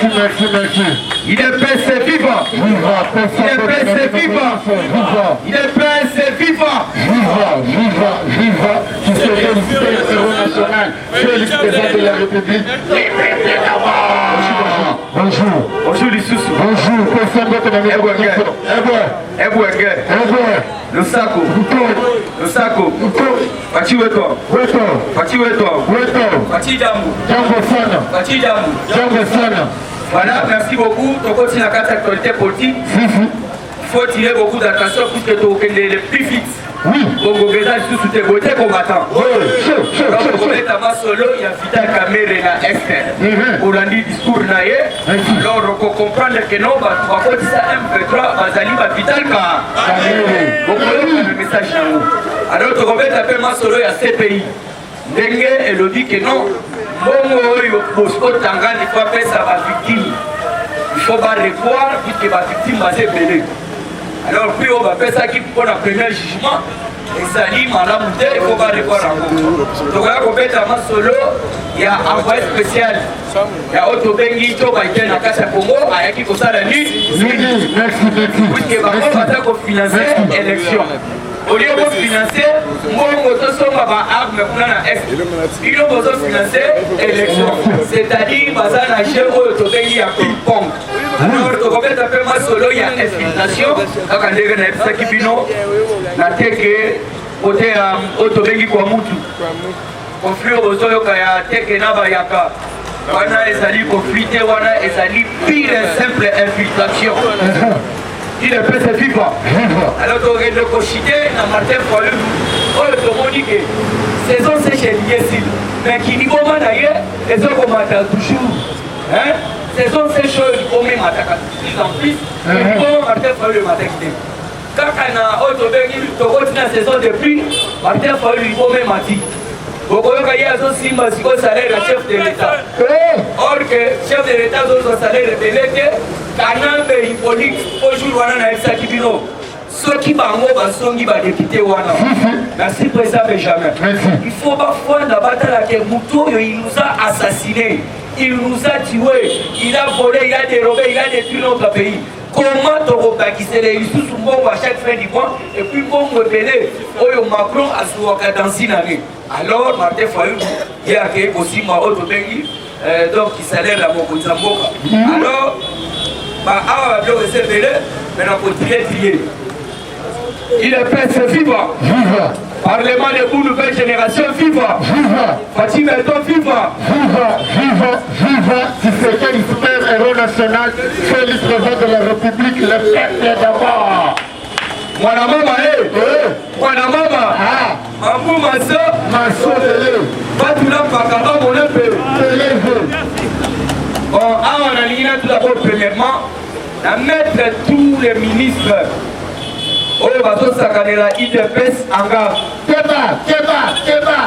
merci. Il est PSC vivant. Il est PSC vivant. Il est PSC vivant. Viva. Qui se félicite le héros national. Félix président de la République. Bonjour les sous. Bonjour. Personne d'autre n'a mis Le Sako. Fati weto. Fati Jambo. Voilà, merci beaucoup. Donc, on continue la carte d'actualité politique. Il faut tirer beaucoup d'attention puisque les plus fixes. Oui. Bongo Geza sous tes beautés combattants. Donc, on est à ma solo, il y a Vital Kamere et la Esther. On a dit discours naïe. Alors, on comprend que non, on va faire ça M23, Bazali, Vital Kamere. Donc, on a le message à nous. Alors, on va taper ma solo, il y a 7 pays. Dengue, elle dit que non. Bongo, il faut Tangana, il faut faire ça à victime. Il faut pas revoir, puisque la victime va se mêler. Alors, puis on va faire ça qui pour le premier jugement. Et ça dit, madame, il faut pas revoir encore. Donc, là, on fait un solo, il y a un envoyé spécial. Il y a Otto Bengi, Toba, il y a Nakasa Congo, il y a qui pour ça la nuit. Merci. Puisque par contre, on va financer l'élection. Au lieu de financer, moi, on va armes pour la Est. Ils ont besoin de financer l'élection. C'est-à-dire, on va acheter Otto Bengi à ping-pong. Alors, on va faire un solo, il y a infiltration. Quand on est dans la Kibino, la teke, côté Otto Bengi Kwamutu. Conflit au Zoyo Kaya, teke Naba Yaka. Wana ezali conflit, wana ezali pire simple infiltration. Il est PSC vivant. Alors, on va le cochiter dans Martin Follum. On le demande que saison c'est chez Liessil. Mais qui n'y va pas d'ailleurs, les autres commentaires toujours. Saison c'est chaud, on met Mataka. Plus en plus, mais bon, Martin Follum Mataka. Quand on a autre saison de pluie, Martin Follum il faut même Mati. Beaucoup de gens aussi ont salaire de chef de l'État. Or que chef de l'État a son salaire de l'État. Quand il politique, aujourd'hui, on a un Sakibino. Ceux qui sont députés, merci président Benjamin. Il faut pas faire la bataille que Moutou, il nous a assassinés, il nous a tués, il a volé, il a dérobé, il a détruit notre pays. Comment tu vas qui les sous à chaque fin du mois et puis bon rebeller au Macron à ce dans 6 années. Alors, Martin Fayou, il a accueilli aussi ma autre pays, donc il salaire la Mokozamboka. Alors, mais on continue de crier. Il est PSC vivant. Parlement de vous, nouvelle génération vivant. Fatima Eto vivant. C'est ce qu'est le héros national, Félix président de la République, le peuple d'abord. Mwana mama Mamou Maso Batula Pakaba Monepe. Bon, on a ligne tout d'abord premièrement à mettre tous les ministres au bateau Sakanela IDPS en garde. Keba.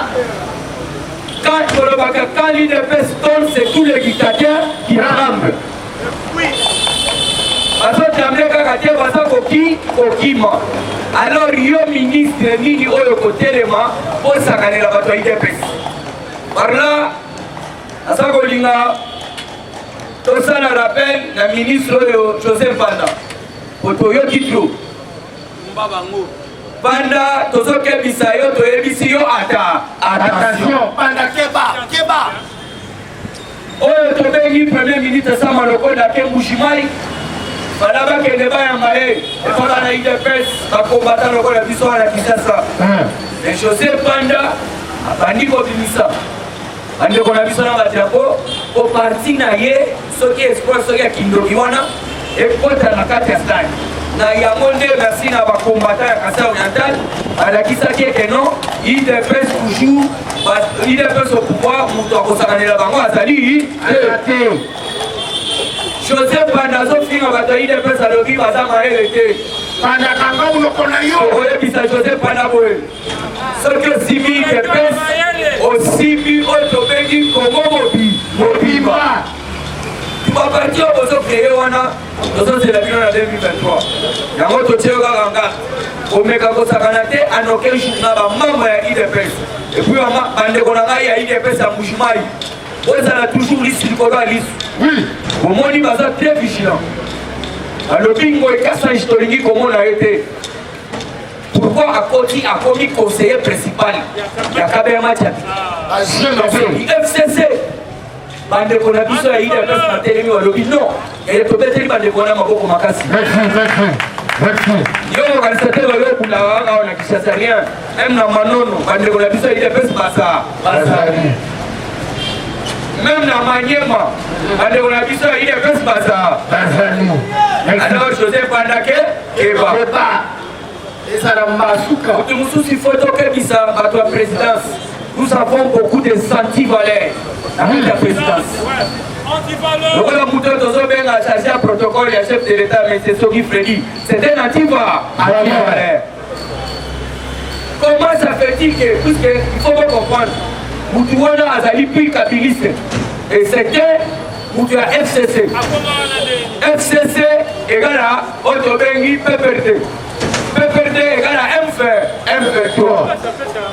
Quand l'IDPS tombe, c'est tous les dictateurs qui tremblent. Oui. Alors, il y a un ministre qui est au côté de moi pour Sakanela bateau IDPS. Par là, à Sakolinga, tout ça nous rappelle le ministre Joseph Panda. Pour Toyo Kitlo. Panda, tout ce qui est Bisayo, tout est Bisayo, attention. Panda Keba. Oh, tu es le premier ministre de Samaroko, Daké Mouchimai. Madame Keneba Yamae, et pour la IDPS, à combattre le rôle de Bissau à la Kinshasa. Et Joseph Panda, à Bandi Kobimisa. Ande qu'on a vu ça dans la diapo, au parti naïe, ce qui est espoir, ce qui est Kindokiwana, et contre la carte Estane. Na Yamonde, merci à nos combattants à Kassa Oriental, à la Kissa qui est que non, il dépêche toujours, il dépêche au pouvoir, Mouton Kosakane la Bango, Azali, Joseph Bandazo, il dépêche à l'obi, Bazama, il était. Pandakanga, vous le connaissez. Oui, c'est Joseph Bandaboé. Ce que Simi dépêche, aussi mis au Tobegi, Congo Mobiba. Tu vas partir au Bozo créé, c'est la ville en 2023. Il y a un autre tir au Mekako Sakanate, à aucun jour, membre de l'IDPS. Et puis, on a IDPS à Mouchimaï. Vous avez toujours l'issue du cordon à l'issue. Oui. Au moins, il va être très vigilant. Alors, le bingo est cassant historique comme on a été. Pourquoi à côté a commis conseiller principal? Il y a Kabé Mathias. FCC. Bande qu'on a vu sur la île de la télévision au lobby. Non. Et le problème, c'est que bande qu'on a beaucoup makasi. Yo organisateur yo pour la on a qui ça rien. Même na manono, bande qu'on a vu sur la île de Bassa. Même na Maniema, bande qu'on a vu sur la île de Bassa. Alors Joseph Bandake, Eva. Et ça n'a pas souka. Il faut que ça à la présidence. Nous avons beaucoup de anti-valeurs dans la présidence. Donc la mouton de Zobeng a chargé un protocole et un chef de l'État, M. Sogi Freddy. C'est un anti-valeur. Comment ça fait-il que, puisqu'il faut pas comprendre, Moutouana a zali plus kabiliste. Et c'était Moutoua FCC. FCC égale à Otobengi PPRD. PPRD égale à M23.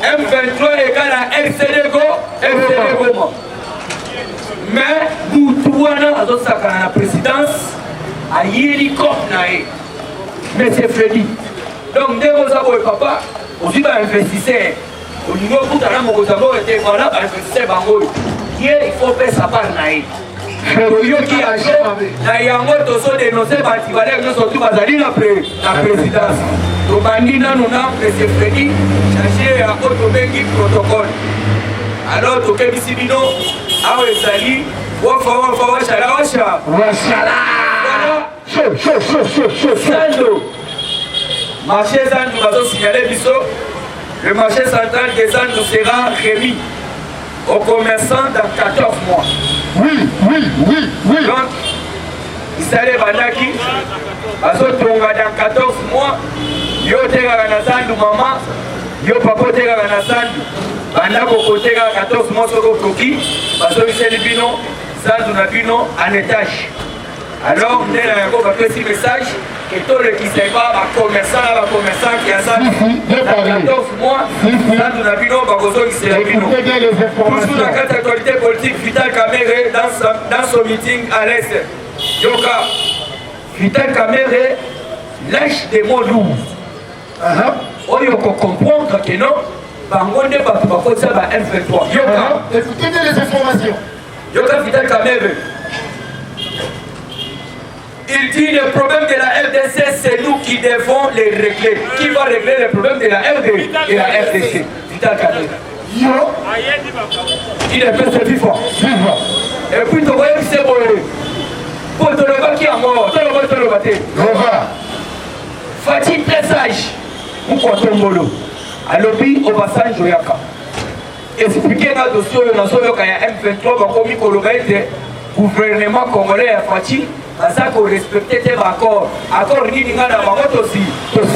M23 égale à RCDGO, RCDGO. Mais Moutouana a donné la présidence à Yélicop Naé. M. Freddy. Donc, dès que vous avez papa, vous avez investissé. Au niveau où vous avez été voilà, investissé Bangoy. Hier, il faut faire sa part Naé. Yo qui a joué, il y a un autre qui a dénoncé Bantivalek, nous sommes tous basés dans la présidence. Donc, Bandina, nous avons M. Freddy, cherché à Otobengi protocole. Alors, Toké Bissibino, Awe Sali, Wafa, Washala. Sando. Marché Sando, nous avons signalé Bisso. Le marché central des Sando sera remis aux commerçants dans 14 mois. Oui. Donc, il s'allait Bandaki, dans 14 mois, yo tega na Sando maman, yo papa tega na Sando. Bandako tega 14 mois sur le coquille, parce que c'est le bino, Sando na bino en étage. Alors, on a encore un petit message que tout le qui ne sait pas, les commerçants qui a ça, dans 14 mois, Sando na bino, c'est le bino. Toujours la carte actualité politique, Vital Kamere, dans son meeting à l'Est, Yoka, Vital Kamere lâche des mots lourds. Il faut comprendre que non, Bangonde Batuba ça va M23. Yoka, écoutez bien les informations. Yoka Vital Kamere. Il dit le problème de la RDC, c'est nous qui devons les régler. Qui va régler le problème de la RDC et la RDC? Vital Kamere. Il est plus vivant. Et puis, tu vois que c'est bon. Pour te lever qui est mort, tu le vois. Fatih très sage. Pourquoi ton molo? Alors, puis, au passage, je vais expliquer dans le dossier, dans le M23, comme il le gouvernement congolais à Fatih, à ça qu'on respectait tes accords. Accord ni n'a pas aussi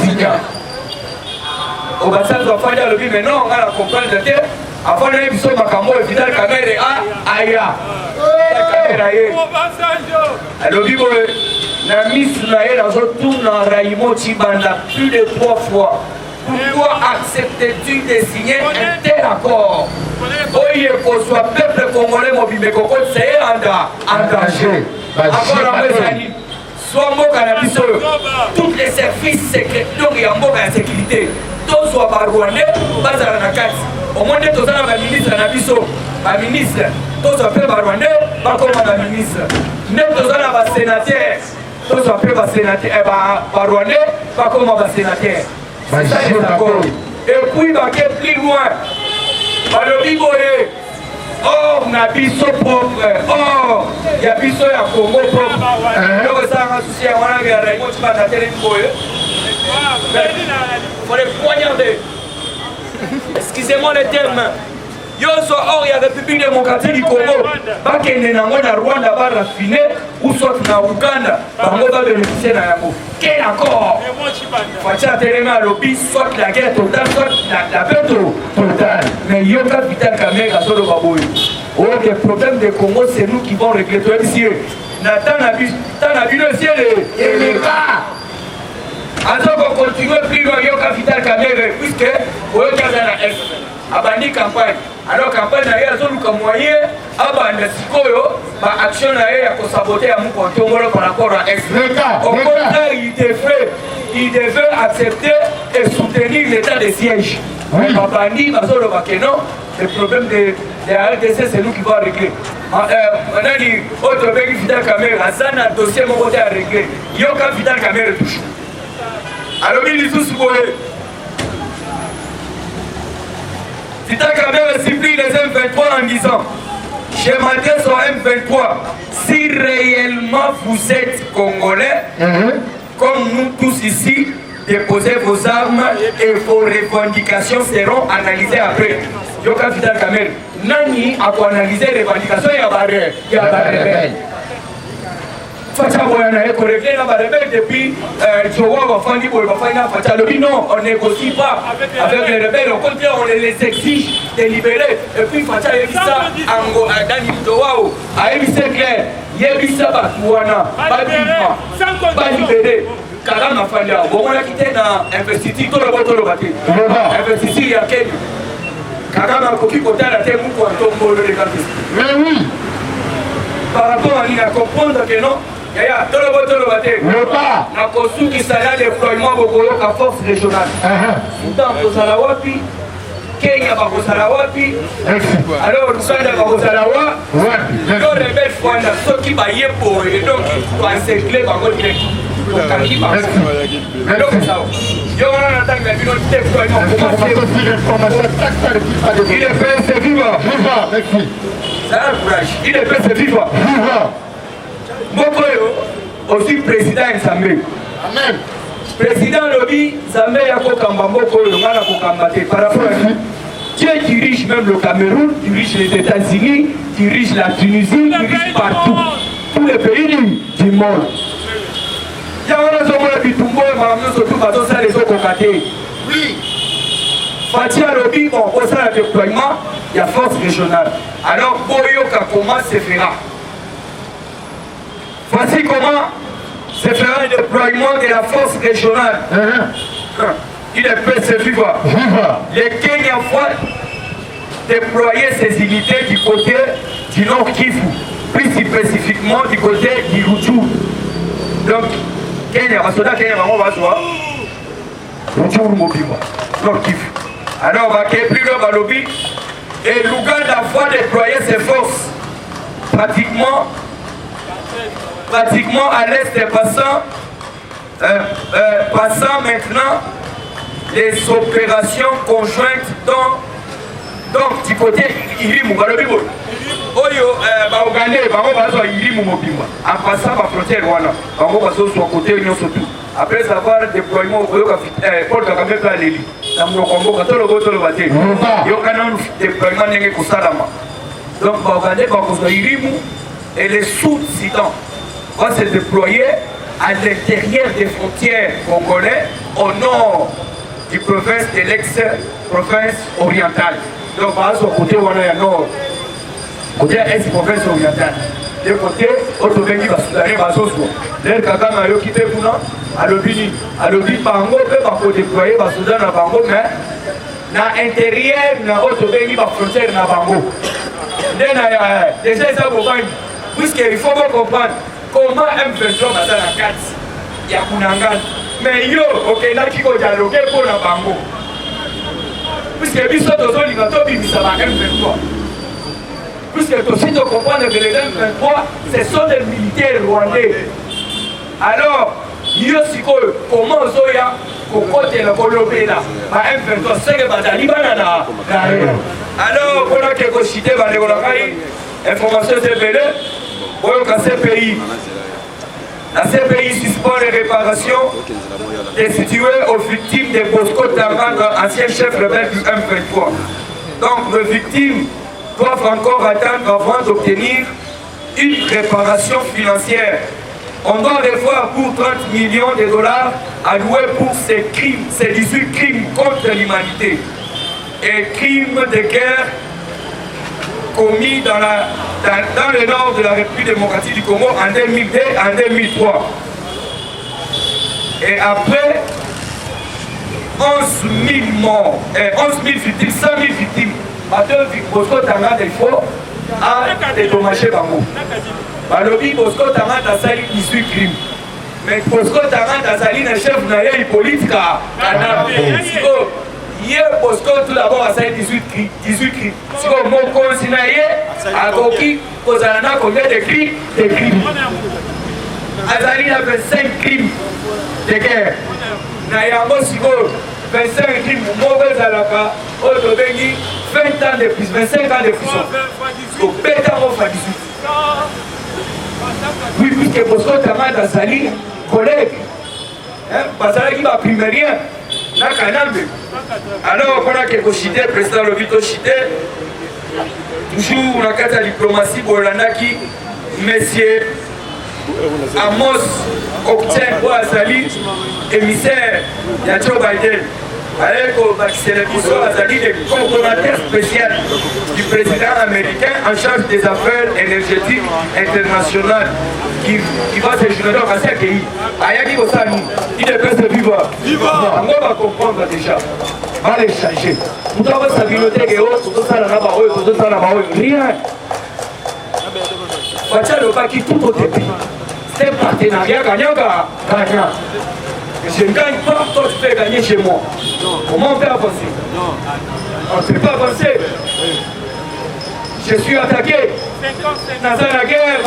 signé. Au passage, on va faire le but, mais non, on va comprendre le terme. Avant de nous sommes à Kambo et Vital Kamere à Aya. Alors, la mise dans un Raïmo Chibanda plus de 3 fois. Pourquoi acceptes-tu de signer un tel accord? Oui, qu'on soit peuple congolais, mobile, c'est en danger. Accord en Westani. Soit mot cannabis, tous les services secrets, donc il y a un mot de sécurité. Tous soient par Rwandais, pas à la carte. Au moins, tous les ministres à la ministre, tous soient par Rwandais, pas comme la ministre. Même tous les sénateurs, tous soient par sénateur, par Rwandais, pas comme un sénateur. C'est ça les accords. Et puis, il va aller plus loin. Le Biboé. Or, on a biso propre. Or, il y a biso à Congo propre. Donc, ça a un souci à moi, il y a un autre qui va t'atteler une boye. Il faut les poignarder. Excusez-moi le terme. Yo soit or il y a la République démocratique du Congo, pas qu'il y ait un Rwanda va raffiner ou soit na Ouganda, Bango va bénéficier d'un yango. Quel accord? Faut-il atteler à l'obis, soit la guerre totale, soit la paix totale. Mais yo capital Kamera sur le Baboui. Oh, les problèmes du Congo, c'est nous qui vont régler tout ici. Nathan a vu le ciel et les gars. Alors qu'on continue plus loin, yo capital Kamera, puisque au Canada est. abandi campagne. Alors campagne na ye azoluka moyen abanda sikoyo ba action na ye ya kosaboter ya mukontongolo par rapport à ex. Au contraire, il devait accepter et soutenir l'état de siège. Mais babandi bazoloba que non, le problème de la RDC c'est nous qui va régler. Nani autre mec Vital Kamerhe azana dossier mon côté à régler. Yoka Vital Kamerhe touche. Alors il dit tout ce Vital Kamerhe supplie les M23 en disant: je m'adresse au M23, si réellement vous êtes Congolais, comme nous tous ici, déposez vos armes et vos revendications seront analysées après. Yoka Vital Kamerhe, nani a analysé les revendications et à rebelle. Facha Boyana est corrigé dans la rebelle depuis Jowa Wafandi Boy Wafana Facha. Non, on ne négocie pas avec les rebelles, au contraire, on les exige de libérer. Et puis Facha Yebisa, Ango, Dani Joao, Aïbisa Claire, Yebisa Batouana, Badima, Badibéré. Karama Fanda, on a quitté dans Investiti, tout le monde le bâti. Investiti, il y a quel Karama Koki Kota la terre ou Antombo le Légatis. Mais oui. Par rapport à l'île, à comprendre que non, il y a tout le monde le bâti. La construction qui s'allait à déploiement au à force régionale. Soudan Kosalawapi, Kenya Bakosalawapi, alors Uganda Bakosalawa, le rebelle Fouanda, ceux qui baillent pour eux, donc, pour encercler Bango direct. Il est fait, c'est vivant. Ça a un courage. Il est fait, c'est vivant. Mokoyo, aussi président Nzambe. Amen. Président Lobi, Nzambe Yako Kamba Mokoyo, Ngana Kokambate. Par rapport à lui, Dieu dirige même le Cameroun, dirige les États-Unis, dirige la Tunisie, dirige partout. Tous les pays du monde. Il y a un homme qui tombe, les autres côtés. Oui. Fatia Lobi, bon, on a un déploiement, il y a force régionale. Alors, Boyoka, comment se fera? Voici comment se fera le déploiement de la force régionale. Il est prêt, c'est vivant. Les Kenyans vont déployer ces unités du côté du Nord Kivu, plus spécifiquement du côté du Rutshuru. Donc, Kenya, Kenya, va se voir. Rutshuru Mobimba, Nord Kivu. Alors, on va plus le lobby. Et l'Ouganda va déployer ses forces pratiquement à l'est, passant maintenant les opérations conjointes donc du côté Irimu, Oyo, Baogandais, Irimu Mobimba, en passant par frontière Rwanda, sur côté Union surtout. Après avoir déploiement au Paul Kagame à l'Élie, dans mon combo, quand on le vote, il y a un déploiement n'est que Salama. Donc, Baogandais, Irimu et les Sud-Sudans vont se déployer à l'intérieur des frontières congolaises au nord du province de l'ex-province orientale. Donc, par exemple, côté où on est à nord, côté est province orientale. De côté, Autobéni va soudaner Bazozo. L'air Kagame a quitté Pouna, à l'Obini. À l'Obini, Bango, peut déployer Bazoudan à Bango, mais dans l'intérieur, dans Autobéni, la frontière à Bango. Déjà, ça vous gagne. Puisqu'il faut comprendre comment M23 va dans la 4. Il y a Kunangan. Mais yo, ok, là, qui va dialoguer pour la Bango. Puisque Bissot, il va tomber, ça va M23. Puisque tu aussi comprendre que les M23, ce sont des militaires rwandais. Alors, yo, comment Zoya, côté le Colobé là, M23, c'est que Badali Banana. Alors, on a quelque chose cité, information CPD, pour la CPI. La CPI suspend les réparations destituées aux victimes des Bosco Tanganga, ancien chef rebelle du M23. Donc, les victimes doivent encore attendre avant d'obtenir une réparation financière. On doit revoir pour 30 millions de dollars alloués pour ces crimes, ces 18 crimes contre l'humanité et crimes de guerre commis dans le nord de la République démocratique du Congo en 2002 et en 2003. Et après, 11 000 morts, 11 000 victimes, 100 000 victimes. Bosco Tanga des fois a dédommagé Bango. Balobi Bosco Tanga a sali 18 crimes. Mais Bosco Tanga a sali le chef de politique à hier Bosco tout d'abord a sali 18 crimes. Si on m'a consigné à Goki, aux Anana, combien de crimes? Des crimes. Azali a fait 5 crimes de guerre. Nayango Sigo, 25 crimes, mauvais Alaka, Otobengi, 20 ans de prison, 25 ans de prison. Au Bétamo fa 18. Oui, puisque Bosco Tanga Azali, collègue, Bazali qui va primer rien, n'a qu'un âme. Alors, on a quelque chose, le président Lobito Chité, toujours on a qu'à la diplomatie, Bolanaki, messieurs. Amos obtient pour Azali, émissaire de Joe Biden, avec Azali, le coordonnateur spécial du président américain en charge des affaires énergétiques internationales qui va se joindre à ce pays. Ayaki Bosani, il est presque vivant. On va comprendre déjà. On va les changer. Nous avons sa bibliothèque et autres, tout ça, rien. Bachalo Baki tout au début. C'est un partenariat gagnant-gagnant. Je ne gagne pas, toi tu fais gagner chez moi. Comment on peut avancer? On ne peut pas avancer. Je suis attaqué. Dans la guerre,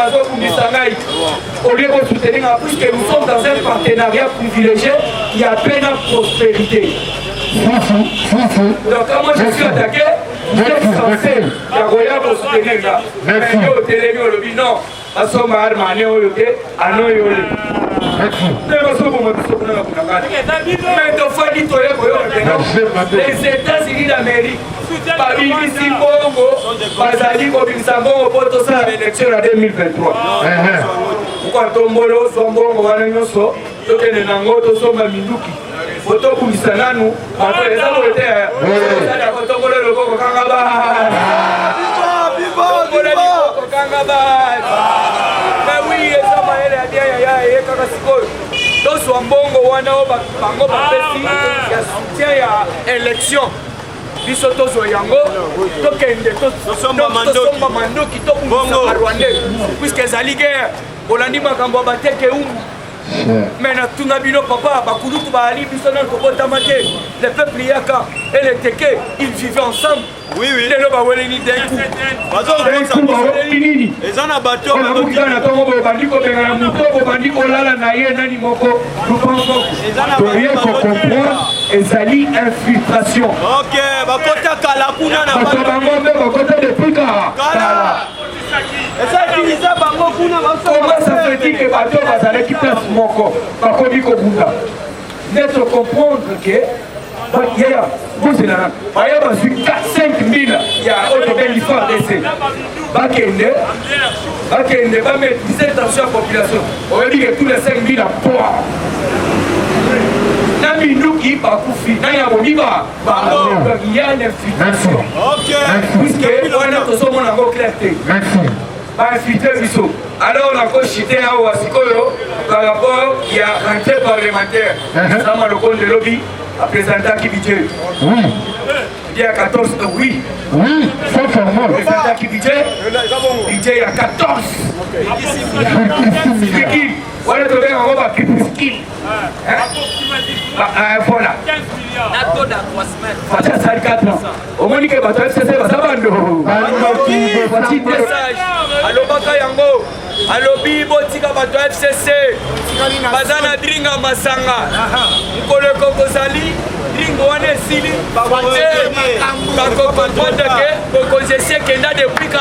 au lieu de soutenir, puisque nous sommes dans un partenariat privilégié, il y a peine à prospérité. Donc quand moi je suis attaqué, vous êtes censé, il y a rien pour soutenir là. Mais au télé, non, à son arme, à Néo-Yoke, à Noyoke. Les États-Unis d'Amérique, Babili Simbongo, Bazali Kobinsambongo, Potosa, l'élection en 2023. Pourquoi Tombolo, Sombongo, Wananyoso, Tokene Nango, Tosoma Minduki. Photo pour Missananu, après les amoureux, Tombolo, le Boko Kangaba. Mais oui, ça m'a aidé à donc Swambongo wana bango bapesi ya soutien ya élection biso tozo yango tokende tosomba mandoki tobungisa Rwandais puisque ezali guerre olandi makambo bateke mais na tuna bino papa bakulutu baali biso na kobotama te le peuple yaka et le teke ils vivaient ensemble. Oui, oui. Les lobes ont une idée. Les en abattus. Ezali infiltration. Ok, bakota kala kuna na comment ça fait que bateau bazale qui place moko bakomi ko bunda. D'être comprendre que vous êtes là. Il y a 5 000. Il y a autre qui font l'essai. Bakende, va mettre 17 attention à la population. On va dire que tous les 5 000 à poids. Naminuki, Bakoufi, Nayaboniba, il y a une infiltration. Ok. Puisque on a tout ça, on a encore clarté. Alors on a conchité à Ouassikoyo par rapport il y a rentrée parlementaire. Ça m'a le compte de lobby. À présenter qui budget. Oui. Il y a 14. Oui. Oui, c'est formel. Présentant qui budget. Budget il y a 14. Voilà, tu veux en robe qui ski. Voilà. 15 milliards. Fatia ça 4 ans. Au moins que bateau FCC va s'abandonner. Voici message. Allo baka yango. Allo bibo tika bato FCC. Bazana dringa masanga. Nkolo kokozali dringo wana esili. Bako comprendre que bokozese kenda depuis ka.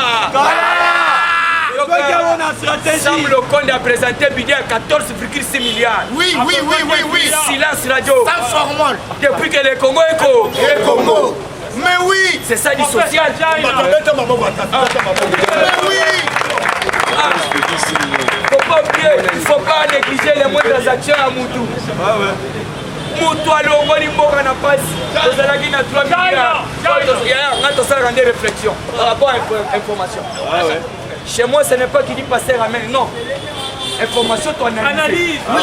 Sam le compte a présenté un budget à 14,6 milliards. Oui. Silence radio. Sans formol. Depuis que le Congo est co. Le Congo. Mais oui. C'est ça du social. Mais oui. Il ne faut pas négliger les moindres actions à Moutou. Moutou a l'ongoli mboka na passe. Vous allez na 3 milliards. On a rendu réflexion par rapport à l'information. Chez moi, ce n'est pas qui dit passer à main, non. Information, ton analyse. Oui.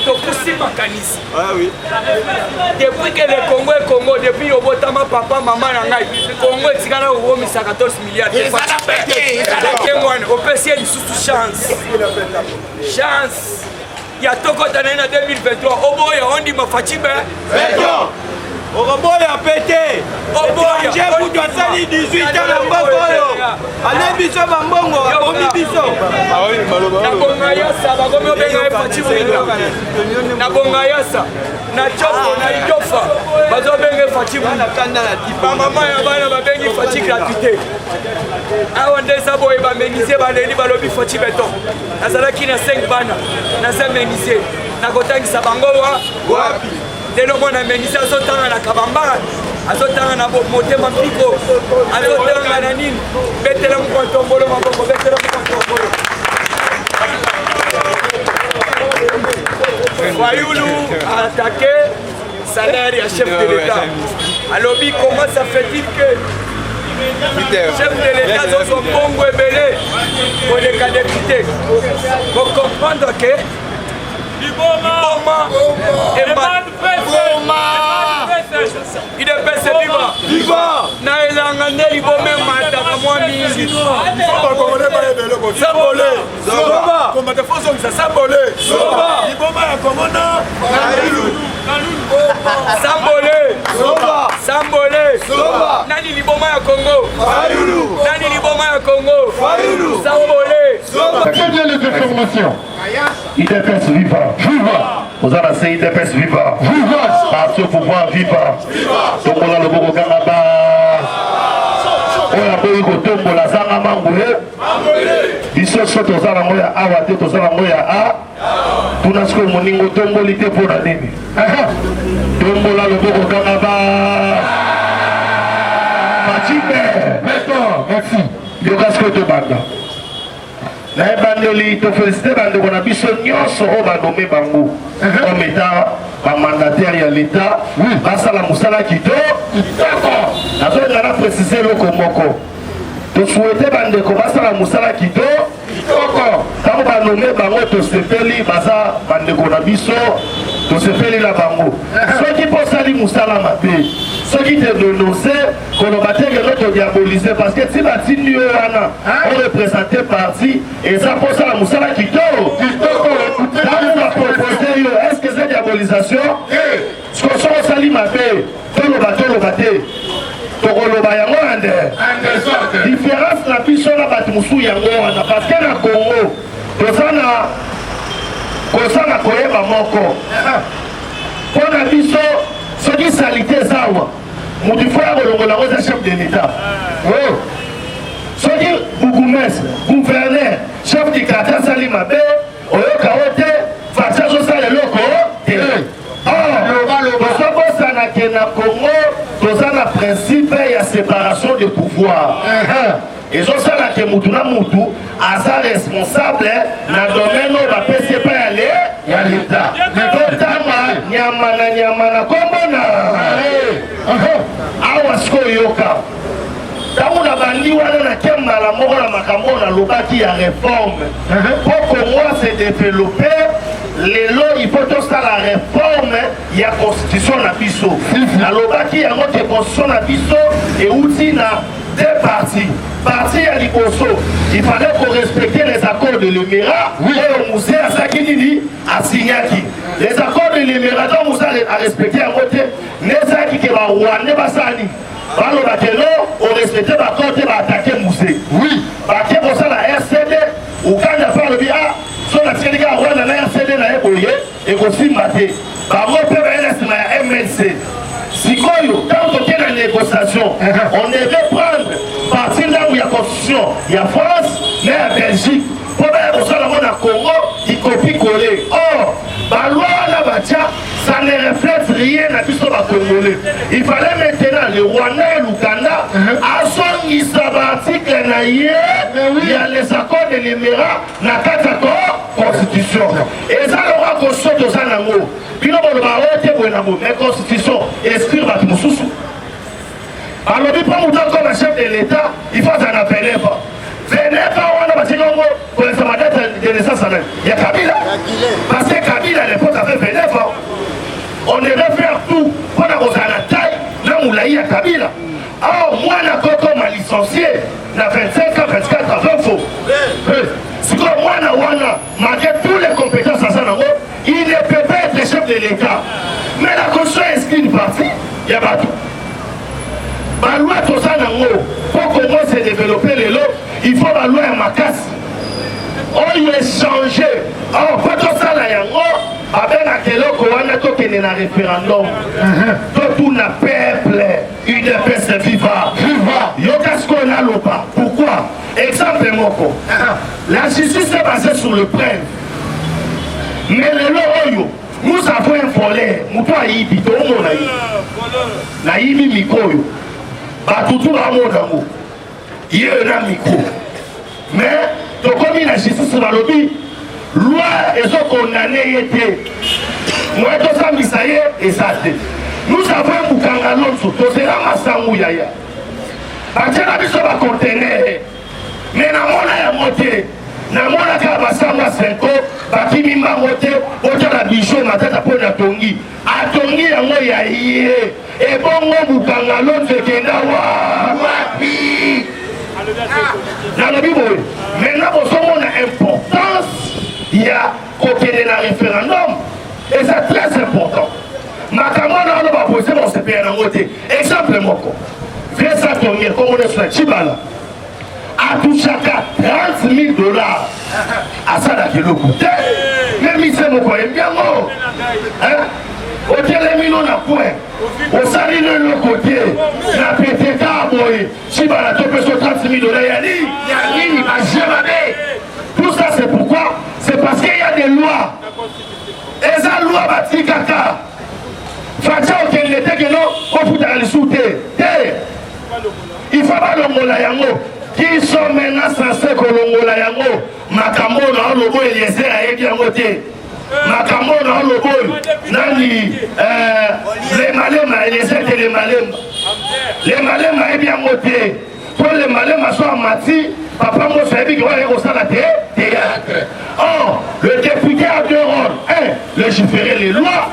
tokusi makanisi. Ah oui. Depuis que le Congo est Congo, depuis Obotama, papa, maman, nangai, Congo est tigana au 14 milliards. On peut essayer une chance. Chance. Il y a tout côté en 2023. Au bout, on dit ma fatigue. Oboya pété. Oboya pour toi ça 18 ans na mboko. Allez biso bambongo, omi biso. Na bonga yasa ba gomi obenga fatigue. Na bonga yasa. Na choko na itofa. Bazo benga fatigue na kanda na tipa. Mama ya bana ba bengi fatigue gratuité. Awa ndesa boye ba mengiser ba leli ba lobi fatigue beton. Nazalaki na 5 bana. Na 5 mengiser. Na kotangisa bango wapi? Lelo mwana menisa azotanga na kabambara, azotanga na motema mpiko, azotanga na nini, betela mkontombolo maboko, betela mkontombolo. Fayulu a attaqué salaire à chef de l'État. Alors comment ça fait-il que chef de l'État sont bongo et belé pour les cas députés? Pour comprendre que Liboma et il est passé viva. Na elanga ne liboma mata kamwa mingi. Sabole. Soba. Comme te faisons ça sabole. Soba. Liboma ya komona. Sambole. Soba. Sambole. Soba. Nani liboma ya Congo? Fayulu. Nani liboma ya Congo? Fayulu. Sambole. Soba. Très bien les informations. IDPS viva. Viva. Vous avez assez IDPS viva. Viva. Parti au pouvoir viva. Tombola le Boko Kanaba. Oya boyi ko tombola zanga mangule. Biso soto zala moya awa te to zala moya a. Tunasko moningo tomboli te pona nini. Tombola le Boko Kanaba. Machimbe. Merci. Yogasko to banda. Na ebandeli to féliciter bandeko na biso nyonso oyo banome bango comme état bamandataire ya l'état basala mosala kitoko. Nazolinga na précise eloko moko, tosouhaite bandeko basala mosala kitoko. Ntango banome bango tosepeli baza bandeko na biso, tosepeli na bango. Soki posali mosala mabe, soki te denonce koloba te keno todiabolize, parce que ti batindi oyo wana orepresente parti eza posala mosala kitoko. Ntango bapropose yo, est ce que c'est diabolisation? Soko soko osali mabe toloba te tokoloba yango ande différence na biso na bato mosusu yango wana, parce que na Congo kozana koyeba moko mpo na biso soki salite ezawa motu fo ya kolongola yango eza chef de l'état. Soki bourgmestre gouverneur chef du quartier asali mabe oyoka o te faci azosala eloko te. Tozobosanake na Congo toza na principe ya séparation de pouvoir. Ezosalake mutu na mutu aza responsable na domaine oyo bapesi epai ya l'État. Totama nyama na kombona awa sikoyo yoka ntango na bandi wana na kembala moko na makambo nalobaki ya réforme po Congo se développe. Lelo il faut tosala réforme ya constitution na biso. Nalobaki yango te constitution na biso euti na deux parties. Partie ya liboso, il fallait qu'on respecte les accords de l'Émirat et au musée à Sakinini à Signaki. Les accords de l'Émirat dont vous allez respecter à côté, Nezaki qui va Rwanda Basani. Balo Bakelo, on respectait l'accord et va attaquer le musée. Oui. Parce que pour ça la RCD, ou quand il y a pas le bien, sur la Sénégal, on a la RCD na Eboye et aussi maté. Par rapport au PVLS na MLC. Si quand on est dans la négociation, on devait prendre partir là où il y a constitution, il y a France, mais il y a Belgique. Pour faire ça, on a Congo, il copie-coller. Or, la loi là-bas, ça ne reflète rien à tout ce Congolais. Il fallait maintenant le Rwanda et l'Ouganda à son article, il y a les accords de l'Émirat, il y a 4 accords constitution. Et ça, on va construire dans un amour. Puis on va mais constitution, inscrire à tout sous. Alors, il prend autant comme un chef de l'État, il faut un appel. Venez pas, on a dit qu'on va pour les date de naissance. Il y a Kabila. Parce que Kabila à l'époque avait 29 ans. On devait faire tout pour la taille, là où il y a Kabila. Alors, moi, je m'a licencié, na 25 ans, 24 ans, 20 faux. C'est comme moi, malgré toutes les compétences à Sanango, il ne peut pas être chef de l'État. Mais la Constitution est une partie, il n'y a pas tout. La loi de Sanango, pour que moi se développer les lots, il faut la loi à ma casse. On y est changé. Alors, pour tout ça, avec un référendum, tout le peuple, une peste viva. Pourquoi? Exemple, la justice est basée sur le prêt. Mais le lot, nous avons un volet, nous avons un bidon, nous avons un micro. Tout le monde il y a un micro. Mais, comme la justice dans le lobby, loi et sont condamnés. Moi, tout ça, et ça. Nous avons un boucan à l'autre, c'est là ma yaya. Parce que la mission va contenir. Mais dans mon moté, dans mon akabasanga 5 ans, baki mimba moté, oja la bichou ma tête pour la tongi. A tongi yango ya yé. Et bon boucan à l'autre kenda wapi. Dans le Bible, maintenant, vous avez l'importance, il y a côté de la référendum, et c'est très important. Ma camarade va poser mon CPR en côté. Exemple, moko. Fais ça tomber, comme on est sur la Chibala. À tout chacun, $30 000. À ça, là, qui le coûte. Même si c'est mon coin, bien mort. Au télémino na point, au salé de l'autre côté, la pété carboy, si la topé sur $30 000, Yali, à jamais. Tout ça c'est pourquoi? C'est parce qu'il y a des lois. Et ça loi bâti caca. Fatia au Kennedy que non, on fout à l'issouté. Il faut pas l'ongola yango. Qui sont maintenant censés que l'ongola yango, Makambo na lobo Eliezer a été en côté. Makambo na lobo nani les malema les malema les malema est bien monté pour les malema soit mati papa moi c'est bien qu'il va au ça la théâtre. Or le député a deux rôles, un légiférer les lois,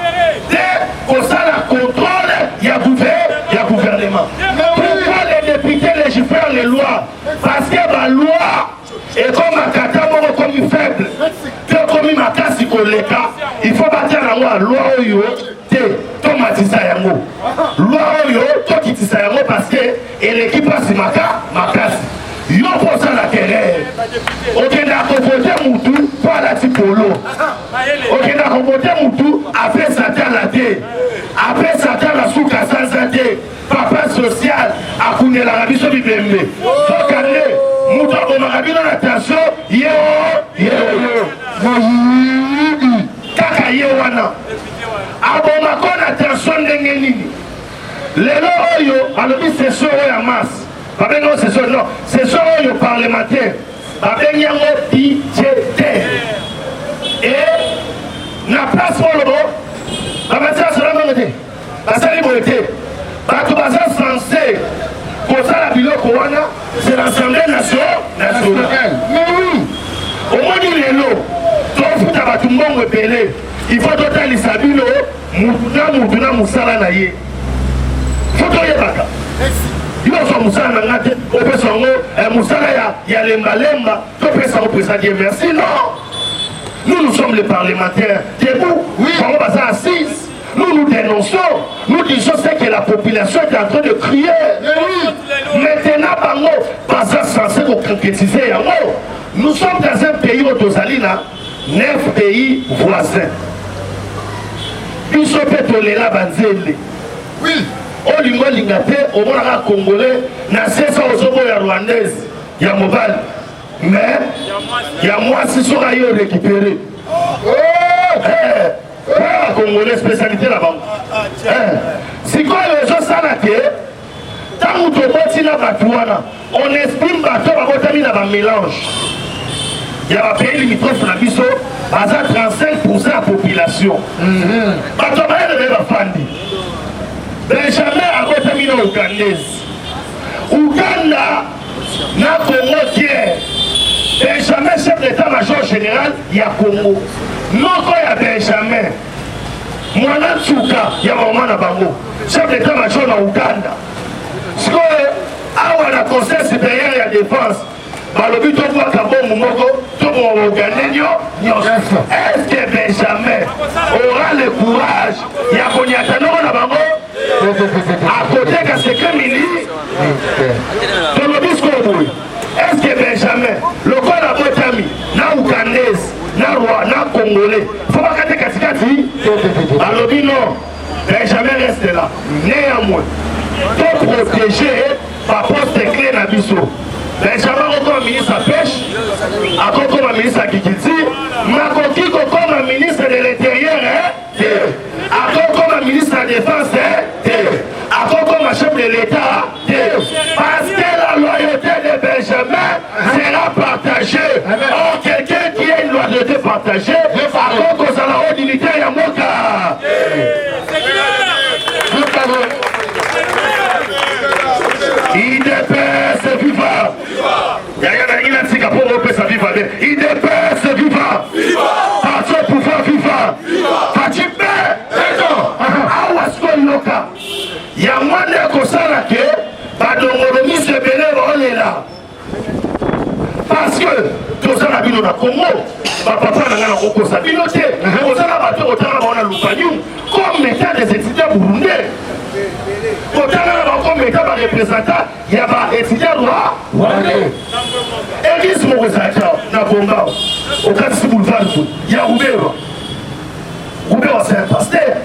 deux au ça la contrôle il y a gouvernement. Pourquoi les députés légifèrent les lois? Parce que la loi et comme un catamo comme faible, comme ma casse il faut bâtir la loi oyo te tomatisa yango. Loi oyo to kitisa yango parce que l'équipe passe ma casse. Yo pour ça la terre. OK d'accord voter mutu pas la tipolo. OK d'accord voter mutu après ça la té. Après ça la souka sans té. Papa social a couné la rabiso bibembe. Donc allez mutu ko makabino na attention yo. Kaka ye wana aboma kona attention ndenge nini lelo oyo alobi session oyo masse babengo session non session oyo parlementaire babengi yango budgétaire et na place oyo lobo babatia solama te basali boye te bato baza censé kosala biloko wana c'est l'Assemblée nationale. Mais oui omoni lelo tofuta bato mbongo ebele il faut totalisa bino mutu na mosala na ye fo toyebaka nyonso mosala na nga te opesa yango mosala ya lembalemba topesa ngo président Dieu merci. Non, nous sommes les parlementaires debout bango baza assise. Nous dénonçons, nous disons ce que la population est en train de crier. Maintenant, bango baza censé concrétiser yango. Nous sommes dans un pays au Tozalina, 9 pays voisins. Ils sont pétolés là, banzeli. Oui. Au lingua lingate, au monara congolais, na cessa aux homos rwandaises, il y a mobile. Mais, il y a moi si sur ailleurs récupéré. Congolais spécialité là-bas. Si quoi les gens s'arrêtent, tant que tu es dans la on estime que tu as un mélange. Il y a un pays limitrophe la biso, à 35% de la population. Benjamin a contaminé Ougandaise. Ouganda n'a Congo tiers. Benjamin, chef d'état-major général, il y a Congo. Non, il y a Benjamin. Mwana Tsuka, il y a Maman Bango. Chef d'état-major dans Ouganda. Ce que, à la conseil supérieur et à défense, le but de voir Kabon Moumoko, tout le monde Ougandais, est-ce que Benjamin aura le courage, il y a Bonyatano dans Bango, à côté de ce Kamili, dans le discours, est-ce que Benjamin, le corps à Botami, na Ougandais, na Roi, na Congolais, faut pas qu'à Katikati, alors dit non, Benjamin reste là. Néanmoins, pour protéger par poste clé dans Bissau. Benjamin comme ministre à pêche, comme ministre à Kikiti, Makoki comme ministre de l'Intérieur, comme ministre de la Défense, comme chef de l'État, parce que la loyauté de Benjamin sera partagée. Or, quelqu'un qui a une loyauté partagée, à cause de la haute unité, il y a mon cas. IDPS viva! Il y a un Singapour européen, ça viva. IDPS viva! Parti au pouvoir viva! Fatime! Awasko Yoka! Il y a moins de Kosala que Badongolomi se bénévole là. Parce que tout ça n'a pas de Congo. Papa n'a pas de Congo. Sabinote, tout ça n'a pas de Congo. Comme état des étudiants burundais. Autant comme état représentant, il y a des étudiants droits. Élise Morizaka, Nabonga, au cas de boulevard, il y a Roubert. Roubert, c'est un pasteur.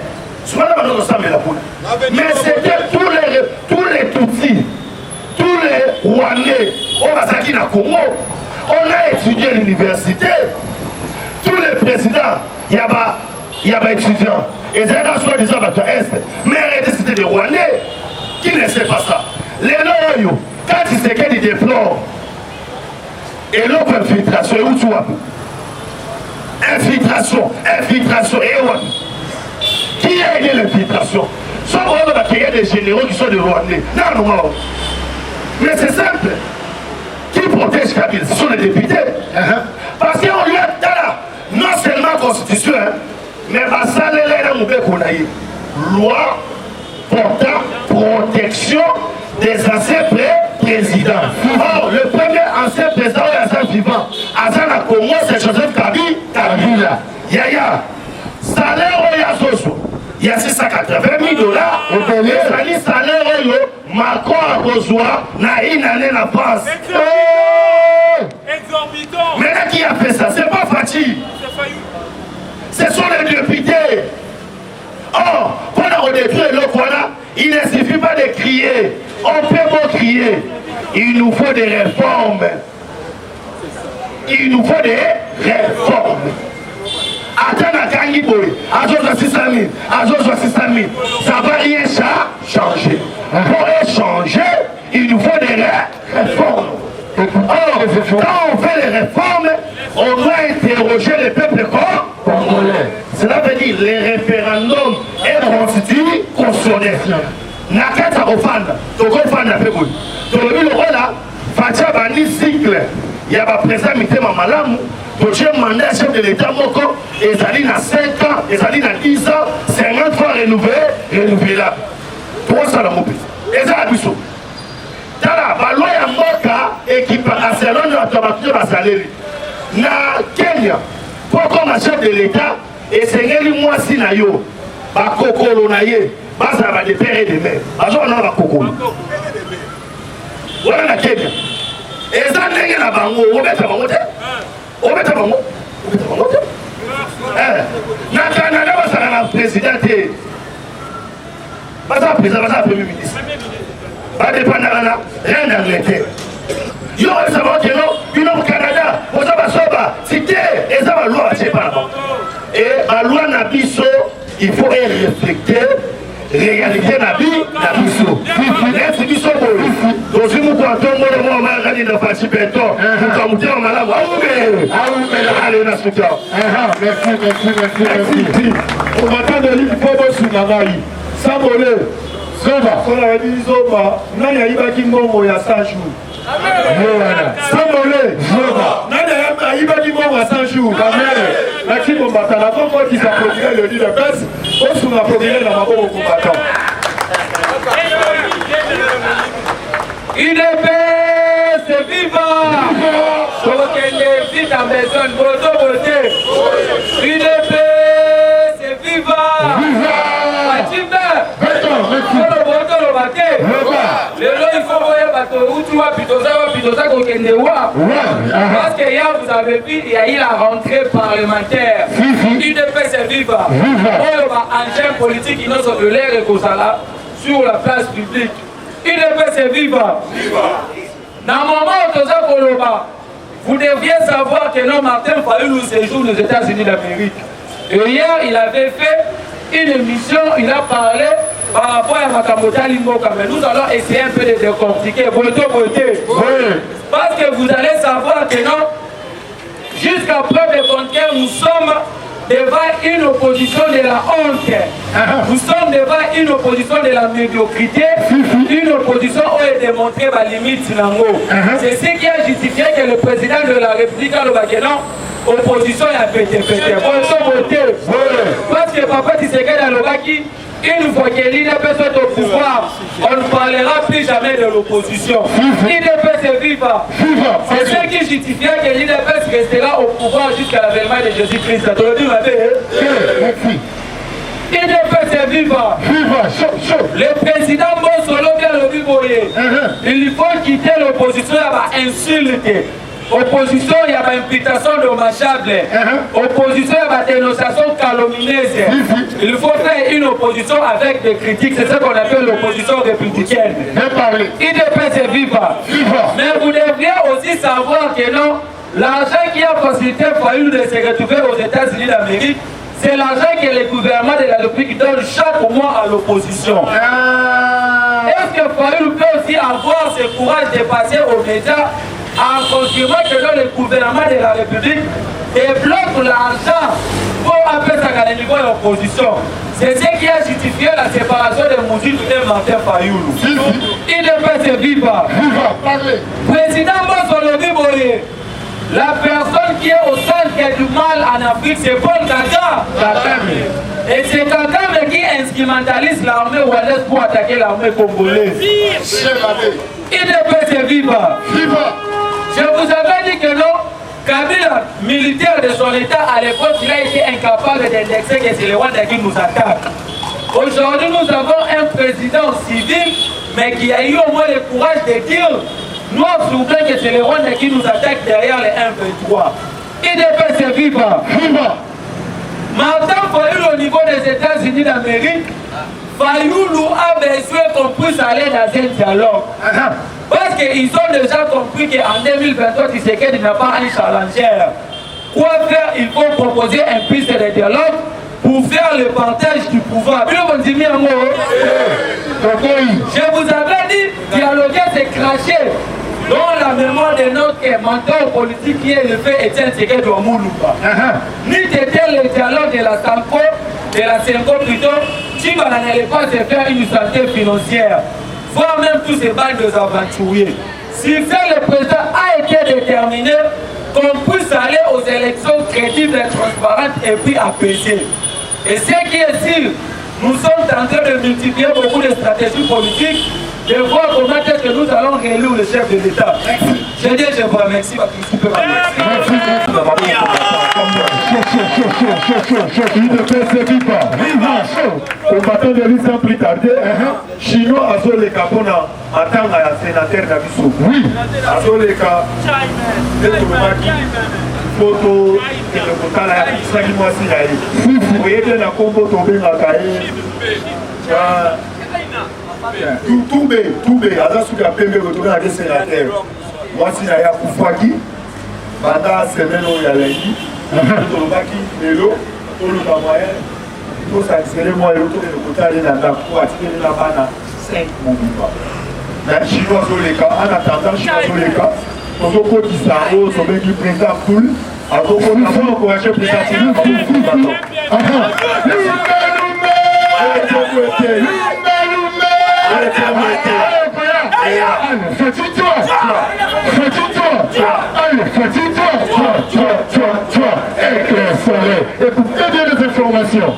Mais c'était tous les Tutsis, tous les Rwandais, au Mazaki na Congo. On a étudié à l'université. Tous les présidents, il y a des étudiants. Et c'est là soi-disant Est. Mais c'était des Rwandais qui ne sait pas ça. Les loyaux, quand ils se quittent, ils déplorent. Et l'autre infiltration, où tu vois? Infiltration, et où? Qui a aidé l'infiltration? Soit il y a des généraux qui sont des Rwandais. Non. Mais c'est simple. Qui protège Kabila? Ce sont les députés. Parce qu'on lui a dit, non seulement constitution, mais ça loi portant protection des anciens présidents. Or, le premier ancien président est vivant. Azana Congo, c'est Joseph Kabila. Yaya, salaire il y a 680 000 $. Et salaire Macron a reçoit na une année la France. Exorbitant. Mais là, qui a fait ça? C'est pas Fatih. Ce sont les députés. Or, pour détruire le voilà, il ne suffit pas de crier. On peut pas crier. Il nous faut des réformes. Il nous faut des réformes. Attends à Kangiboy, à 600 000, à 600 000. Ça ne va rien changer. Pour échanger, il nous faut des réformes. Or, quand on fait les réformes, on doit interroger le peuple congolais. Cela veut dire les référendums est constitutionnel. Nakata Ofanda, Tokofanda Peboui. Dans le rôle là, Fatia Bani cycle, il y a un président Mitema Malamu, le mandat chef de l'État Moko, et ça dit à 5 ans, et ça dit à 10 ans, 50 fois renouvelé là. Pour ça, la mobile. Et ça, Abisso. Tala, la loi ya Moka, équipe à Salon de la Tomature à Saléri. Na Kenya, pourquoi ma chef de l'État, et c'est un mois si na yo, ba kokolo na ye, ba ça va des pères et des mères. Azo on a ba kokolo. Voilà na Kenya. Et ça n'est pas bango, on met à bango. On met à bango. Na Canada, ça na président. Ba ça président, ba ça premier ministre. Ba dépendre là, rien d'Angleterre. Yo ça va que non, you au Canada, vous avez soba, cité et ça va loi c'est pas bon. Et la loi na biso, il faut respecter réalité na biso. Merci biso pour. Donc si vous comptez moi mal dans parti béton, vous comptez en malade. Allez na soutien. Merci. On va attendre le pobo sur la maille. Ça volé. Zoba. On a dit Zoba, nani aibaki ngongo ya 100 jours. Sambolé, nani UDP, c'est viva! Il faut voir parce que hier vous avez vu, il y a eu la rentrée parlementaire. UDP c'est viva. On va engin politique qui nous ont de l'air et sur la place publique. UDP c'est viva. Dans le moment où vous devriez savoir que non, Martin Fayulu séjourne aux États-Unis d'Amérique. Et hier, il avait fait une émission, il a parlé par rapport à Makamota Limboka. Mais nous allons essayer un peu de décortiquer. Parce que vous allez savoir que non, jusqu'à preuve de contraire, nous sommes devant une opposition de la honte. Nous sommes devant une opposition de la médiocrité, une opposition où est démontré la limite. C'est ce qui a justifié que le président de la République a le baguenon. Opposition a pété. Parce que Papa Tshisekedi a le baki, une fois que l'IDP soit au pouvoir, on ne parlera plus jamais de l'opposition. L'IDP c'est viva. C'est ce qui justifiait que l'IDP restera au pouvoir jusqu'à l'avènement de Jésus-Christ. l'IDP c'est viva. Le président Bonsolo vient le vivoyer. Il faut quitter l'opposition, il y a insulte. Opposition, il y a une imputation dommageable. Opposition, il y a une dénonciation calomnieuse. Il faut faire une opposition avec des critiques. C'est ce qu'on appelle l'opposition républicaine. IDP, c'est viva. Mais vous devriez aussi savoir que non, l'argent qui a facilité Fayulu de se retrouver aux États-Unis d'Amérique, c'est l'argent que le gouvernement de la République donne chaque mois à l'opposition. Est-ce que Fayulu peut aussi avoir ce courage de passer aux médias en confirmant que le gouvernement de la République débloque l'argent pour appeler ça à niveau de l'opposition? C'est ce qui a justifié la séparation de Moudjou et Martin Fayulu. IDP c'est viva. Président Bonsolo Biboye, la personne qui est au centre du mal en Afrique, c'est Paul Kagame. Et c'est Kagame qui instrumentalise l'armée ouest pour attaquer l'armée congolaise. IDP c'est viva. Je vous avais dit que non, Kabila, militaire de son état, à l'époque, il a été incapable d'indexer que c'est le Rwanda qui nous attaque. Aujourd'hui, nous avons un président civil, mais qui a eu au moins le courage de dire noir sur blanc que c'est le Rwanda qui nous attaque derrière les 1-23. IDP c'est viva. Martin Fayulu au niveau des États-Unis d'Amérique, Fayulu a besoin qu'on puisse aller dans un dialogue. Parce qu'ils ont déjà compris qu'en 2023, Tshisekedi n'a pas un challenger. Quoi faire? Il faut proposer un piste de dialogue pour faire le partage du pouvoir. Je vous avais dit, dialoguer c'est cracher dans la mémoire de notre mentor politique qui est le fait Étienne Tshisekedi Omuluba. Ni c'était le dialogue de la Sanko, de la Senko plutôt, qui n'allait pas se faire une santé financière, voire même tous ces bandes aventuriers. Si le président a été déterminé qu'on puisse aller aux élections crédibles et transparentes et puis apaisées. Et ce qui est sûr, nous sommes en train de multiplier beaucoup de stratégies politiques, de voir comment est-ce que nous allons réélire le chef de l'État. Je dis, je vous remercie. Combattant de lui sans plus tarder, Chinois a les capona en tant que sénateur d'Abisso. Oui. A les cas, photo, le total à 5 mois si la vous voyez bien la combo tombée dans la cahier. Tout bé, à ce que la première retourne à des sénateurs. Moi, si la Koufaki, pendant la semaine où il y a lundi, Tolobaki, Melo, Tolobamoyen, tout ça, c'est moi et l'autre de côté aller dans la pour attirer la banane à 5 mouvements. Mais Chinois sur les cas, en attendant, Chinois sur les cas, on va pour Kisaro, on va du président Poul, on va encourager le président Poul. Écoutez bien les informations.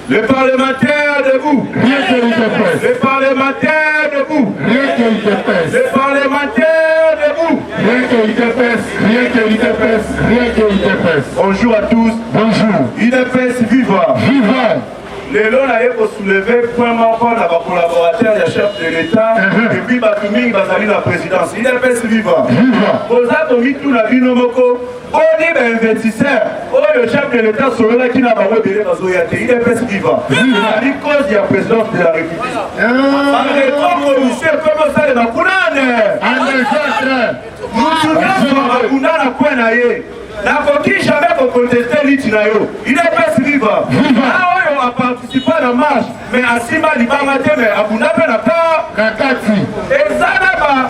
Les parlementaires debout. Rien que l'IDP. Les parlementaires debout. Rien que l'IDP. Les parlementaires debout. Rien que l'IDP. rien que l'UDPS, rien que l'UDPS. Bonjour à tous. Bonjour. UDPS viva. Viva. Les lois ont soulevé point mort à vos collaborateurs, les chefs de l'État, et puis Batoumi va salir la présidence. UDPS viva. Vous avez mis tout la vie no moko. On est investisseur. Oh, le chef de l'État serait là qui n'a pas révélé dans Zoyate. UDPS viva. Il a dit cause de la présidence de la République. Comment ça, les Makounane? Nous tous, Makounane, n'importe jamais contester l'itinayo. UDPS viva. A participé à la marche, mais à Sima Libamate, mais à Bounape Nakati. Et ça là-bas.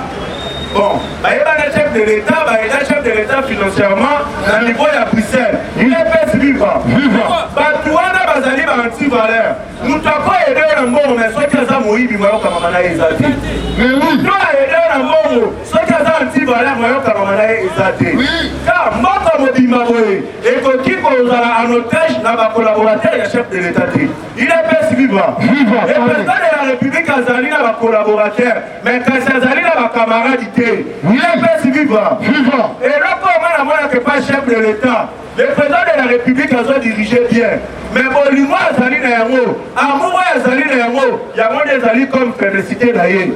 Bon, il y a un chef de l'État, il y a un chef de l'État financièrement, à niveau de Bruxelles. Il est pas vivant. Batouana Bazali va anti-valeur. Nous t'avons aidé un mot, mais ceux qui ont mouru, ils m'ont kamamana ezati. Mais oui. Nous avons aidé un mot, ceux qui ont anti-valeur, ils m'ont kamamana ezati. Car moi, comme Bimaboué, et que qui pose en otage dans ma collaborateur, il y a chef de l'État. Il est pas vivant. Et le président de la République a zali dans ma collaborateur, mais quand c'est zali dans ma camarade, il est pas vivant. Et là, comment on n'a pas chef de l'État? Le président de la République a dirigé bien. Mais Bolimo a sali na yango, Amour a sali na yango, il y a moins des alliés comme félicité d'ailleurs.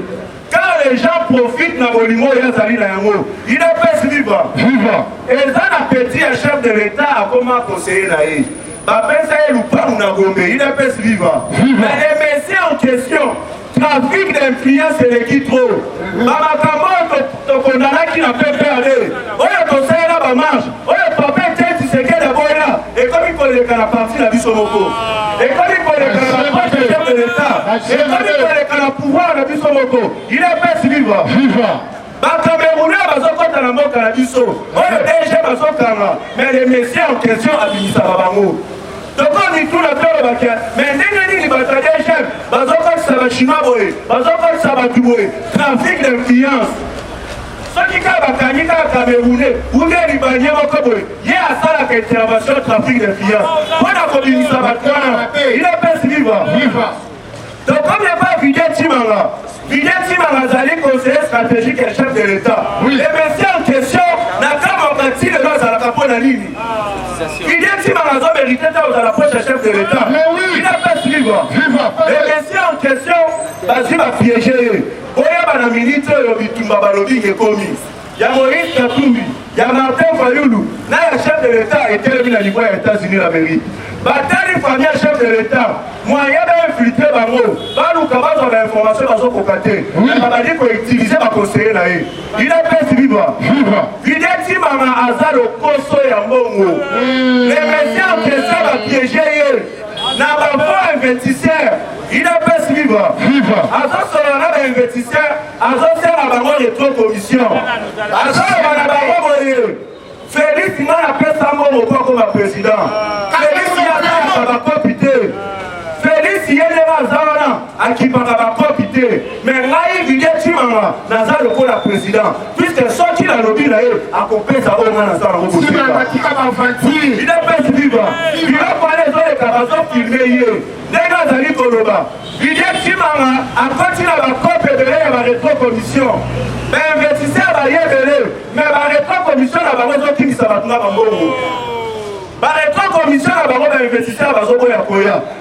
Quand les gens profitent de Bolimo et sali na yango, il est pas vivant. Et ça n'a petit un chef de l'État à comment conseiller d'ailleurs. Il est pas vivant. Mais les messieurs en question, trafic d'influence et les guitros. Maman, ton condamné qui n'a pas perdu. On a conseillé là, ma marche. On a papa, tu sais qu'elle est là. Et comme il faut les canards partir la vie sur mon corps. Et comme il faut les canards partir le chef de l'État. Et comme il faut les canards pouvoir la vie sur mon corps. Il est pas vivant. Camerounais, à la mort canabiso. On a déjà mais les messieurs en question habitent ça. Donc on dit tout le temps, mais n'est-ce pas les chefs, ça va chinois, ça va tout, trafic d'influence. Ceux qui ont Camerounais, ou les Libanais, il y a ça la intervention trafic d'influence. On a commis ça va il est pas vivant. Donc comme il n'y a pas Vidé Timanga, Zali conseiller stratégique et chef de l'État. Les messieurs en question n'a qu'à m'en le dans la capone à ligne. Vidé Timanga a mérité dans la poche chef de l'État. Il n'a pas suivi. Les messieurs en question, vas-y va piéger. Oya na milite yo bitumba balobi est commis. Il y a Moïse Katumbi, il y a Martin Fayoulou, là le chef de l'État était le niveau des États-Unis d'Amérique. Batali famille chef de l'État, moyen d'infiltrer Bango, Balou Kabaz a l'information dans son cocaté. Il m'a dit qu'il utilisait ma conseiller là. Il a fait vivre. Videti Mama Azar au Koso et à Mbongo. Les messieurs en question va piéger. N'a pas investisseur. Il a pas suivi. Azar sera un investisseur. Azar sera un bango de trop commission. Azar va un bango. Félix n'a pas sa mort comme président. Félix n'a pas copité. Félix il y a des Azarana à qui va copité. Mais là il vient de Timanga. Nazar le pour la président. Puisque ceux qui l'ont lobby là, à couper sa own Nazar en route. Il n'a pas suivi. Il a parlé de les cabassons filmés. Les gars allaient Koloba. Il y a Timanga à continuer à copie de la rétro-commission. Mais investisseur va y aller. Mais la rétro-commission n'a pas besoin qu'il s'en va tout le la rétro-commission n'a pas besoin d'investisseurs à Zoboya.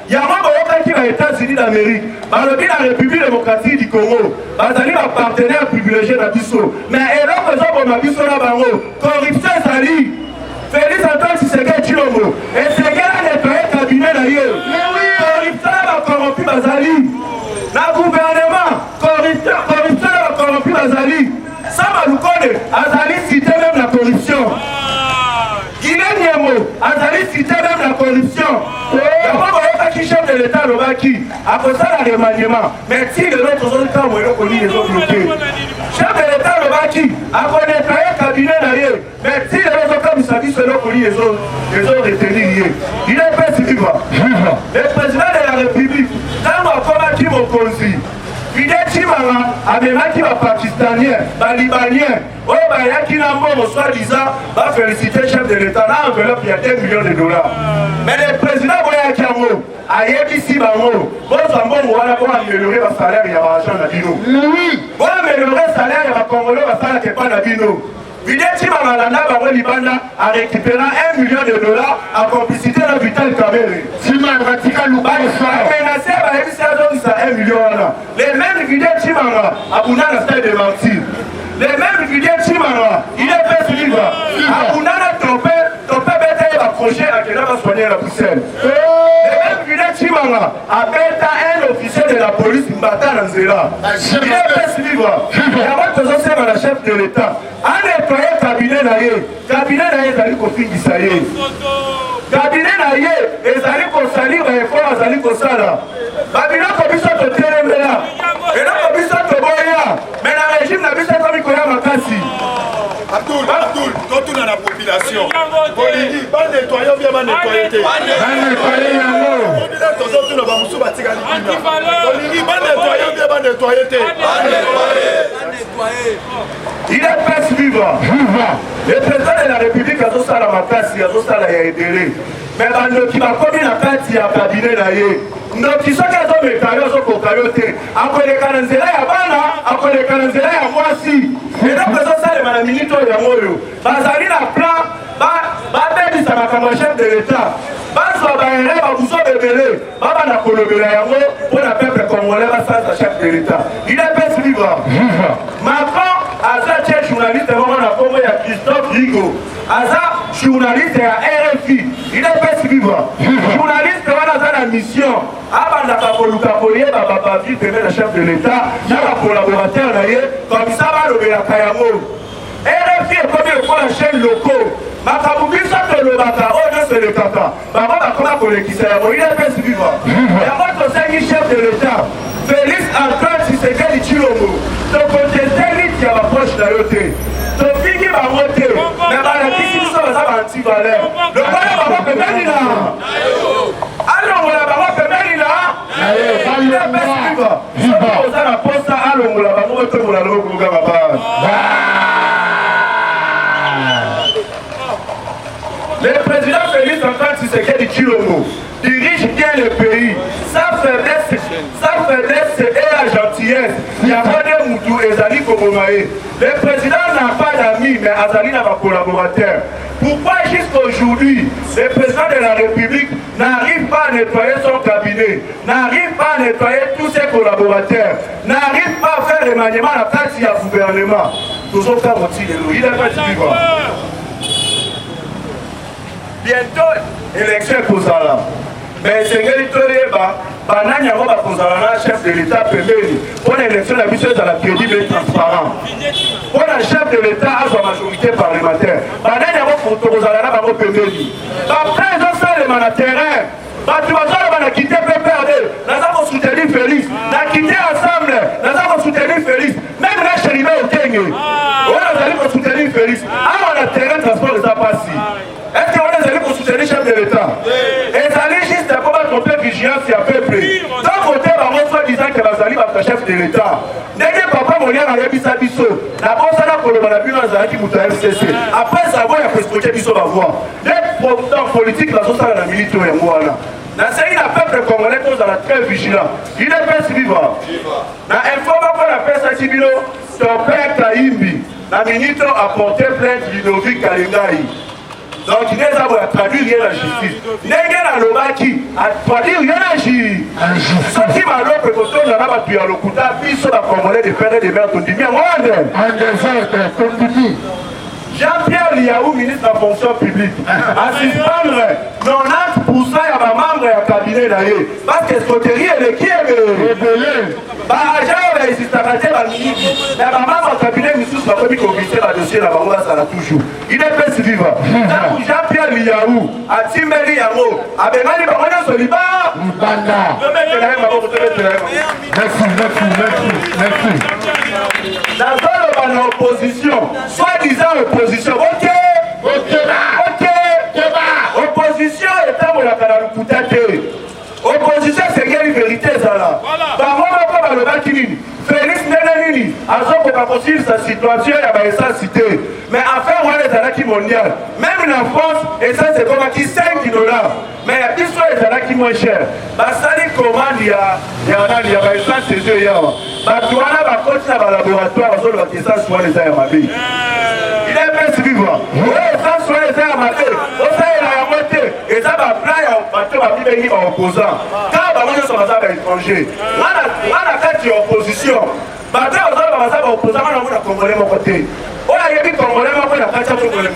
Il y a un qui va aux États-Unis d'Amérique. La République démocratique du Congo. Bazali va partenaire privilégié de Bisso. Mais elle a besoin pour ma Bisso là-bas. Corruption Zali. Félix Antoine Tshisekedi Tshilombo. Et c'est qu'elle a nettoyé le cabinet d'ailleurs. Corruption va corrompu Bazali. Le gouvernement, corruption va corrompu Bazali. Ça va nous connaître. Azali cité même la corruption. Guilhem Niamo, Azali cité même la corruption. Qui chef de l'État Lobaki, après ça la remaniement. Mais si les autres zones quand on les autres bloqués. Chef de l'État Lobaki, après nettoyer le cabinet d'ailleurs. Mais si les autres comme ça dit selon les autres retenus. Il est pas si vivant. Le président de la République, quand on a combattu mon conseil, il est Timara, avec qui va pakistanien, libanien, qui n'a pas soi-disant, va féliciter le chef de l'État. Là, enveloppe, il y a 10 millions de dollars. Mais le président Boya Kiamo, a Yébissi Bango, bon, on va améliorer le salaire, il y a l'argent à Bino. Bon, améliorer le salaire, il y a Congolais, il va faire pas à Bino. Videti Mamalanda, Baron Libanda a récupéré $1 million en complicité de Vital Kamere. Tima Ratika Luba menacé à $1 million. Les mêmes Videti Mara à Bounana stade de mentir. Les mêmes Videti Mara, il est fait vivre. À Bounana topé bête et accroché à quelqu'un va soigner la poussière. Les mêmes Videti Mara a bête un officier de la police Mbata Nanzela. Il est fait vivre. Il y a besoin de la chef de l'État. Un nettoyé cabinet naïe. Cabinet naïe, ça lui confie qui ça y est. Cabinet naïe, et ça lui consalir les efforts, ça lui consala. Babina Kobiso te téléméla. Et là, Kobiso te boya. Mais le régime n'a vu ça comme il connaît ma cassie. Abdoul, quand on a la population, Bolivie, pas nettoyer, bien pas nettoyer. Bolivie, pas nettoyer, bien pas nettoyer. Il est pas vivant. Le président de la République a tout ça dans ma cassie, a tout ça là, il a aidé. Mais qui va commis la carte, il y a cabinet là. Donc, qui sont les mécanismes au Kayote. Après les Kananzela, il y a Bana, après les Kananzela, il y a Moissi. Et donc, les autres, c'est les ministres de Yamoyo. Bazali a plan, Babedi, ça m'a chef de l'État. Bazwa Baéré, Babousso Bébélé, Baba Nakolobela Yamo, pour le peuple congolais, sans chef de l'État. Il est pas vivant. Macron, Aza, journaliste, vraiment, la forme de Christophe Rigo. Aza, journaliste à RFI. Il est pas vivant. Journaliste, on a la mission. Avant la vie, le chef de l'État, il y a un collaborateur, comme ça va le Kayamo. RFI est comme pour la chaîne locale. Makabuki ça le bata, oh non c'est le kaka. Maman va comment il est pas vivant. Et avant que c'est chef de l'État, Félix Antoine Tshisekedi Tshilombo. Donc on te dit qu'il y a ma poche d'ailleurs. Donc fini ma montée. Mais la question ça va anti-valeur. Le balai va pas venir là. Alors on va pas venir là. Il est pas vivant. Si on a la poste alors on va pas monter pour la logo gaba. Le président Félix Antoine Tshisekedi Tshilombo dirige bien le pays. Sa faiblesse et la gentillesse. Il y a pas de Moutou et Zali Kobomae. Le président n'a pas d'amis, mais Azali n'a pas collaborateur. Pourquoi jusqu'aujourd'hui, le président de la République n'arrive pas à nettoyer son cabinet, n'arrive pas à nettoyer tous ses collaborateurs, n'arrive pas à faire le maniement à la place du gouvernement? Nous avons fait un petit délo. Il n'est pas vivant. Bientôt, élection pour ça. Mais c'est que Banani a chef de l'État pembeni. Pour l'élection, la mission est à la crédible et transparent. Pour le chef de l'État a sa majorité parlementaire. Banani a pembeni. Après, ils ont fait le terrain. Tu vas quitter PPRD. Nous avons soutenu Félix. Nous avons quitté ensemble. Nous avons soutenu Félix. Même là, je suis arrivé au Kenya. Nous avons soutenu Félix. Alors, on a terrain de transport de Zapassi. Est-ce qu'on est allé pour soutenir le chef de l'État? Et ça allait juste pour tromper vigilance et à peu près. D'un côté, on va disant que Bazali va être chef de l'État. Dès papa Monia a réussi sa biso, la bonne salle pour le manabino Zaki Mouta FCC. Après ça, il y a presque biso va voir. Dès dans politique, la société de la militaire est moi là. La série de peuple congolais tous dans la très vigilant. Il est pas vivant. La information qu'on a fait ça, Sibilo, ton père Kaimbi, la ministre a porté plainte Ludovic Kalingai. Donc, il est à traduire rien à justice. Il est à l'Obaki, à traduire rien à justice. Ce qui m'a l'autre côté, on a battu à l'Okuta, puis sur la Congolais de faire des mères, on dit bien, Jean-Pierre Liaou, ministre de la fonction publique, à suspendre 90% de membres du cabinet d'ailleurs. Parce que ce côté est qui est rebelle. Agent est systématique, mais ma maman au cabinet, nous sommes pas mis au dossier, la maman, ça l'a toujours. Il est pas si vivant. Jean-Pierre Liaou, à Timbeli Yamo, à Bengali, on est solidaire. Merci. Dans l'opposition, soi-disant opposition, ok. Opposition est un peu la poutate. Opposition, c'est quelle vérité ça là? Par contre, le Bakini, Félix Nenanini, à ce qu'on possible sa situation, il y a sa cité. Mais affaire, on est à la mondiale. Même en France, et ça c'est comme qui $5. Mais il y a des choses qui sont moins chères. Ça dit comment il y a ça c'est eux hier. Tu as un laboratoire, on va ça soit les airs ma vie. Il est vivre. Ça soit les armes à terre. On sait la moitié. Et ça va plein à bateau à vivre en opposant. Quand on va sur les étrangers, on a quatre opposition. Bateau aux autres, on va opposant, on a Congolais mon côté. On a dit Congolais, on a quatre Congolais.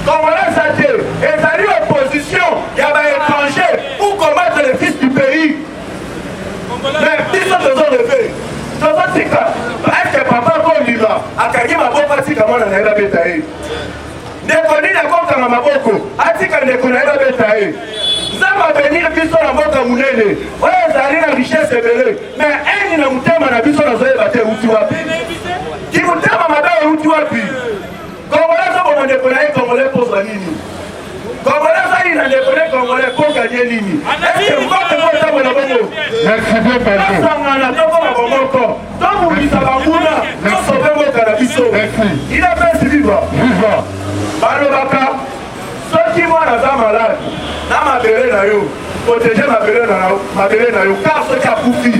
Congolais, ça dit, et ça dit opposition, il y a des étrangers pour combattre les fils du pays. Mais ils sont besoin de faire. Est-ce que papa va lui dire à Kagi Maboko, si comment on a la bétail? Nekoni na konka na maboko, atika nekona na bétail. Ça va venir biso na mboka munene. Ouais, ça a une richesse belé. Mais un na mutema na biso na zoe bate uti wapi. Ki mutema madawa uti wapi. Congolais ça bon nekona Congolais pose la nini. Congolais ça il a nekona Congolais pour gagner nini. Est-ce que vous avez monté mon bongo? Merci bien pardon. Ça ngana toko maboko. Donc vous dites ça va mouna. Non sauver mon cannabis. Il a fait vivre. Vivre. Balobaka. Ceux qui vont à la malade. Na mabele na yo, protéger mabele na yo, car ceux qui a bouffé,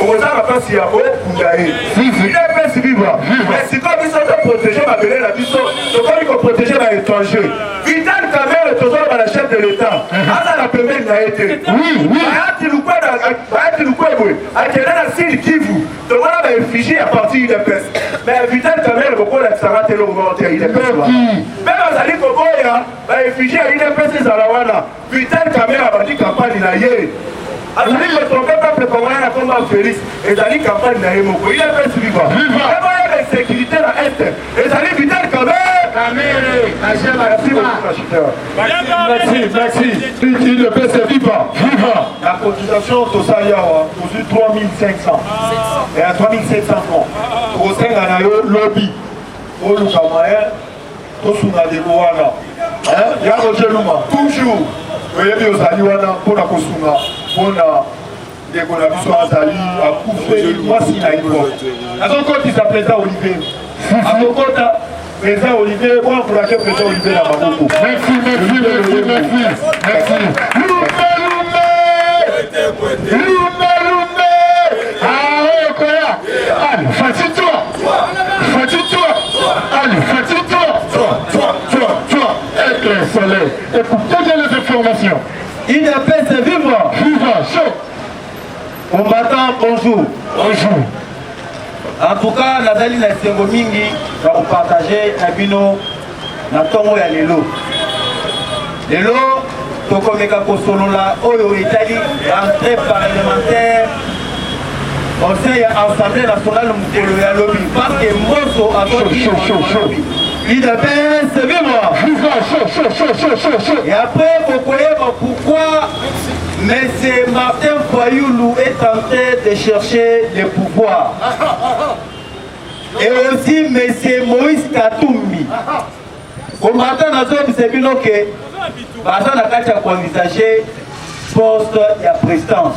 on va pas si à beau, kundaye. Il est bien si vivre. Mais si comme ils sont protéger mabele na biso, donc il faut protéger les étrangers. Vital Kamerhe est toujours la chef de l'État. Asa la première n'a été. Oui, oui. Bayati Lukwebwe, à quel âge s'il Kivu, donc on va réfugier à partir de l'EPS. Mais Vital Kamerhe, beaucoup de s'arrêter le volontaire, il est pas. Même à Zali Koboya, va réfugier à l'INPS Zalawana. Vital Kamerhe a dit campagne na ye. Azali que ton peuple congolais na combat Félix. Et Zali campagne na ye moko. Il est pas suivant. Même il y a la sécurité na Est. Et Zali Vital Kamerhe. Merci. Il ne peut se vivre. La cotisation de Sayawa, aujourd'hui 3500. Et à 3700 francs. Au sein de lobby. Au Lukamaya, au Suna de Gowana. Il y a Roger Luma. Toujours. Vous voyez, aux Aliwana, pour la Kosuna, pour la décoration à Zali, à Koufé, moi, si la Ivo. À son compte, il s'appelait ça Olivier. À son compte, président Olivier, moi, pour laquelle président Olivier là beaucoup. Merci. Lumbe. Ah ouais, quoi. Allez, fatigue-toi. Allez, fatigue-toi. Éclair soleil. Écoutez bien les informations. Il ne peut se vivre. Chaud. Combattant, bonjour. En tout cas, Nazali na Sengo Mingi va vous partager un bino na tongo ya lelo. Lelo, tokomeka kosolola oyo etali rentrée parlementaire au sein ya Assemblée nationale mukolo ya lobi parce que Moso a chaud. Il devait se vivre. Chaud. Et après, vous voyez pourquoi M. Martin Fayulu est en train de chercher le pouvoir. Et aussi M. Moïse Katumbi. Comme Martin Nazob, c'est bien que Martin n'a qu'à envisager poste de présidence.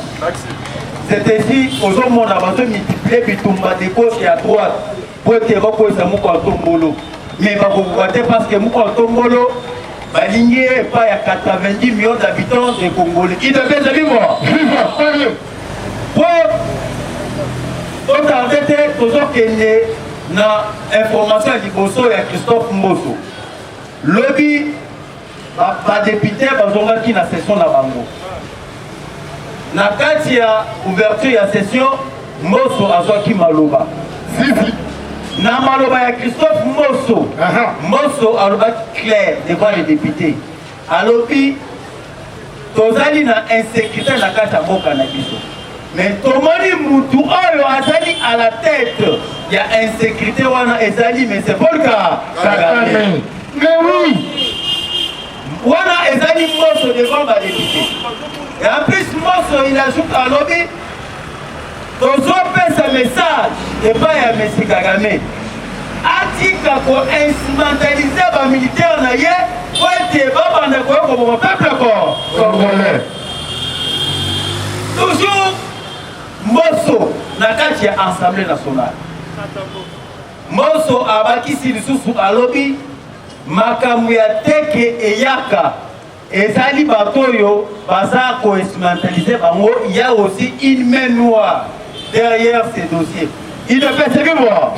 C'est ainsi, aux hommes, on a besoin de multiplier Bitumba de gauche et à droite pour être heureux pour Moukotombolo. Mais parce que Moukotombolo, la lignée n'est pas à 90 millions d'habitants de Congolais. Il devait se vivre. Pour arrêter, toujours qu'il y ait une information à Liboso et à Christophe Mosso. Lobby, va député, va qui na session na bango. Na kati ya ouverture ya session, Mosso azwaki maloba. Na maloba ya Christophe Mosso, Mosso aloba clair devant les députés. Alobi, tozali na insécurité na kati ya mboka na biso. Mais tomoni mutu oyo azali à la tête ya insécurité wana ezali mais c'est Volka Kagame. Mais oui. Wana ezali Mosso devant les députés. Et en plus Mosso il ajoute à lobby. Tozope ce message et pas ya M. Kagame. Atika ko instrumentaliser ba militaire na ye pour être baba na ko ko peuple congolais. Toujours Mosso na kati ya Assemblée nationale. Mosso abakisi lisusu alobi makambo ya teke eyaka ezali batoyo baza ko instrumentaliser bango. Il y a aussi une main noire derrière ces dossiers. Il ne peut se vivre.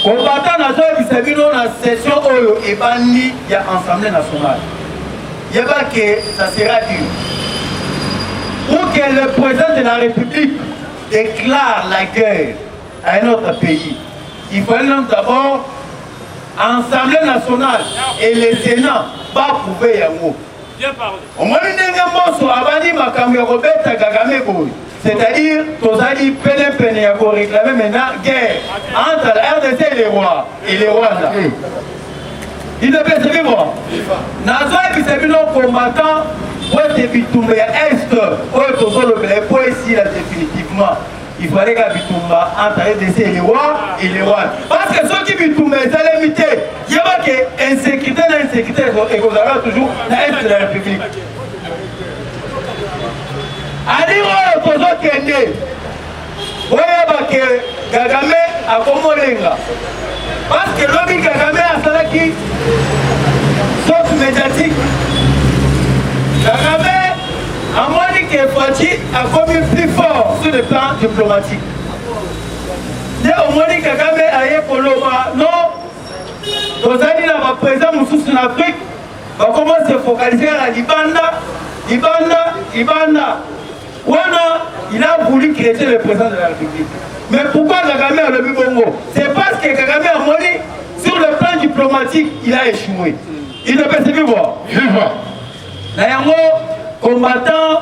combattant nazoyebisa bino na session oyo ebandi ya Assemblée nationale. Yeba que ça sera dur. Pour que le président de la République déclare la guerre à un autre pays, il faut d'abord Assemblée nationale et le Sénat va prouver Yango. Bien parlé. Au moins, c'est-à-dire, Tozali Pene a réclamé maintenant guerre entre la RDC et les Rwanda. Il ne peut se vivre. Nazo et Bisabino combattant pour être Bitumba Est, pour ici définitivement. Il fallait que Bitumba entre RDC et les Rwanda. Parce que ceux qui Bitumba, c'est limité. Il y a que insécurité et toujours la Est de la République. Aliro Tozo Kende, Oyabake, Kagame à Komolenga. Parce que l'homme Kagame a Salaki, sauf médiatique. Kagame a montré que Fati a commis plus fort sur le plan diplomatique. Et au moins Kagame a eu Koloma, non, Tozani n'a pas présent Moussous en Afrique, va commencer à se focaliser à Libanda. Il a voulu créer le président de la République. Mais pourquoi Kagame a levé Bongo? C'est parce que Kagame a montré sur le plan diplomatique, il a échoué. Il ne peut se vivre. Nayango, combattant,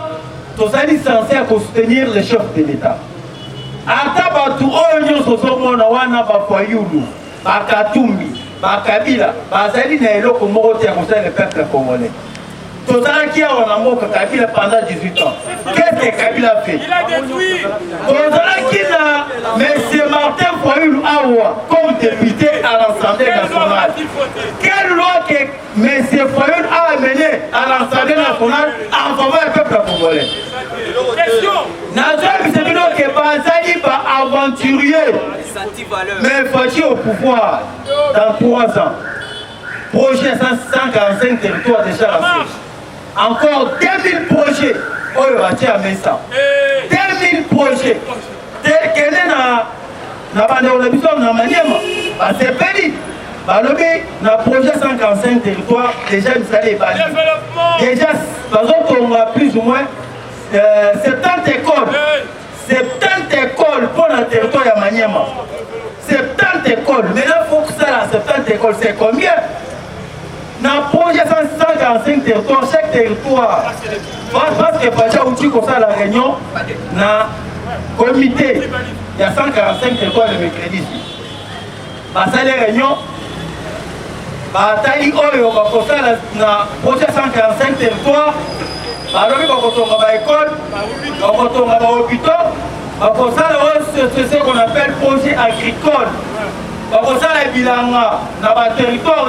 Tosali censé soutenir le chef de l'État. Atabatu Oyo Sosomona Wana Bafoyoulou, Bakatumbi, Bakabila, Bazali Naelo Komorote à le peuple congolais. Tozala qui a en amour Kabila pendant 18 ans. Qu'est-ce que Kabila fait? Il a détruit. Tozala qui a M. Martin Foyoulou Awa comme député à l'Assemblée nationale. Quelle loi que M. Foyoulou a amené à l'Assemblée nationale en faveur du peuple congolais? Question. Nazoa Bisabino que Bazali va aventurier. Mais Fati au pouvoir dans 3 ans. Projet 145 territoires déjà lancés. Encore 2000 projets. Oh, il va tirer à Mesa. 2000 projets. Tel qu'elle est dans la Maniema. C'est péri. Le projet 145 territoires, déjà, vous allez balayer. Déjà, on a plus ou moins 70 écoles. 70 écoles pour le territoire de Maniema. 70 écoles. Maintenant, il faut que ça, 70 écoles, c'est combien? Dans le projet 145 territoires, chaque territoire, parce que Pacha Outi comme ça la réunion, dans le comité, il y a 145 territoires de mercredi ici. Dans cette réunion, Tali Oyo, dans le projet 145 territoires, dans l'école, dans l'hôpital, c'est ce qu'on appelle projet agricole. Dans le bilanga, dans le territoire,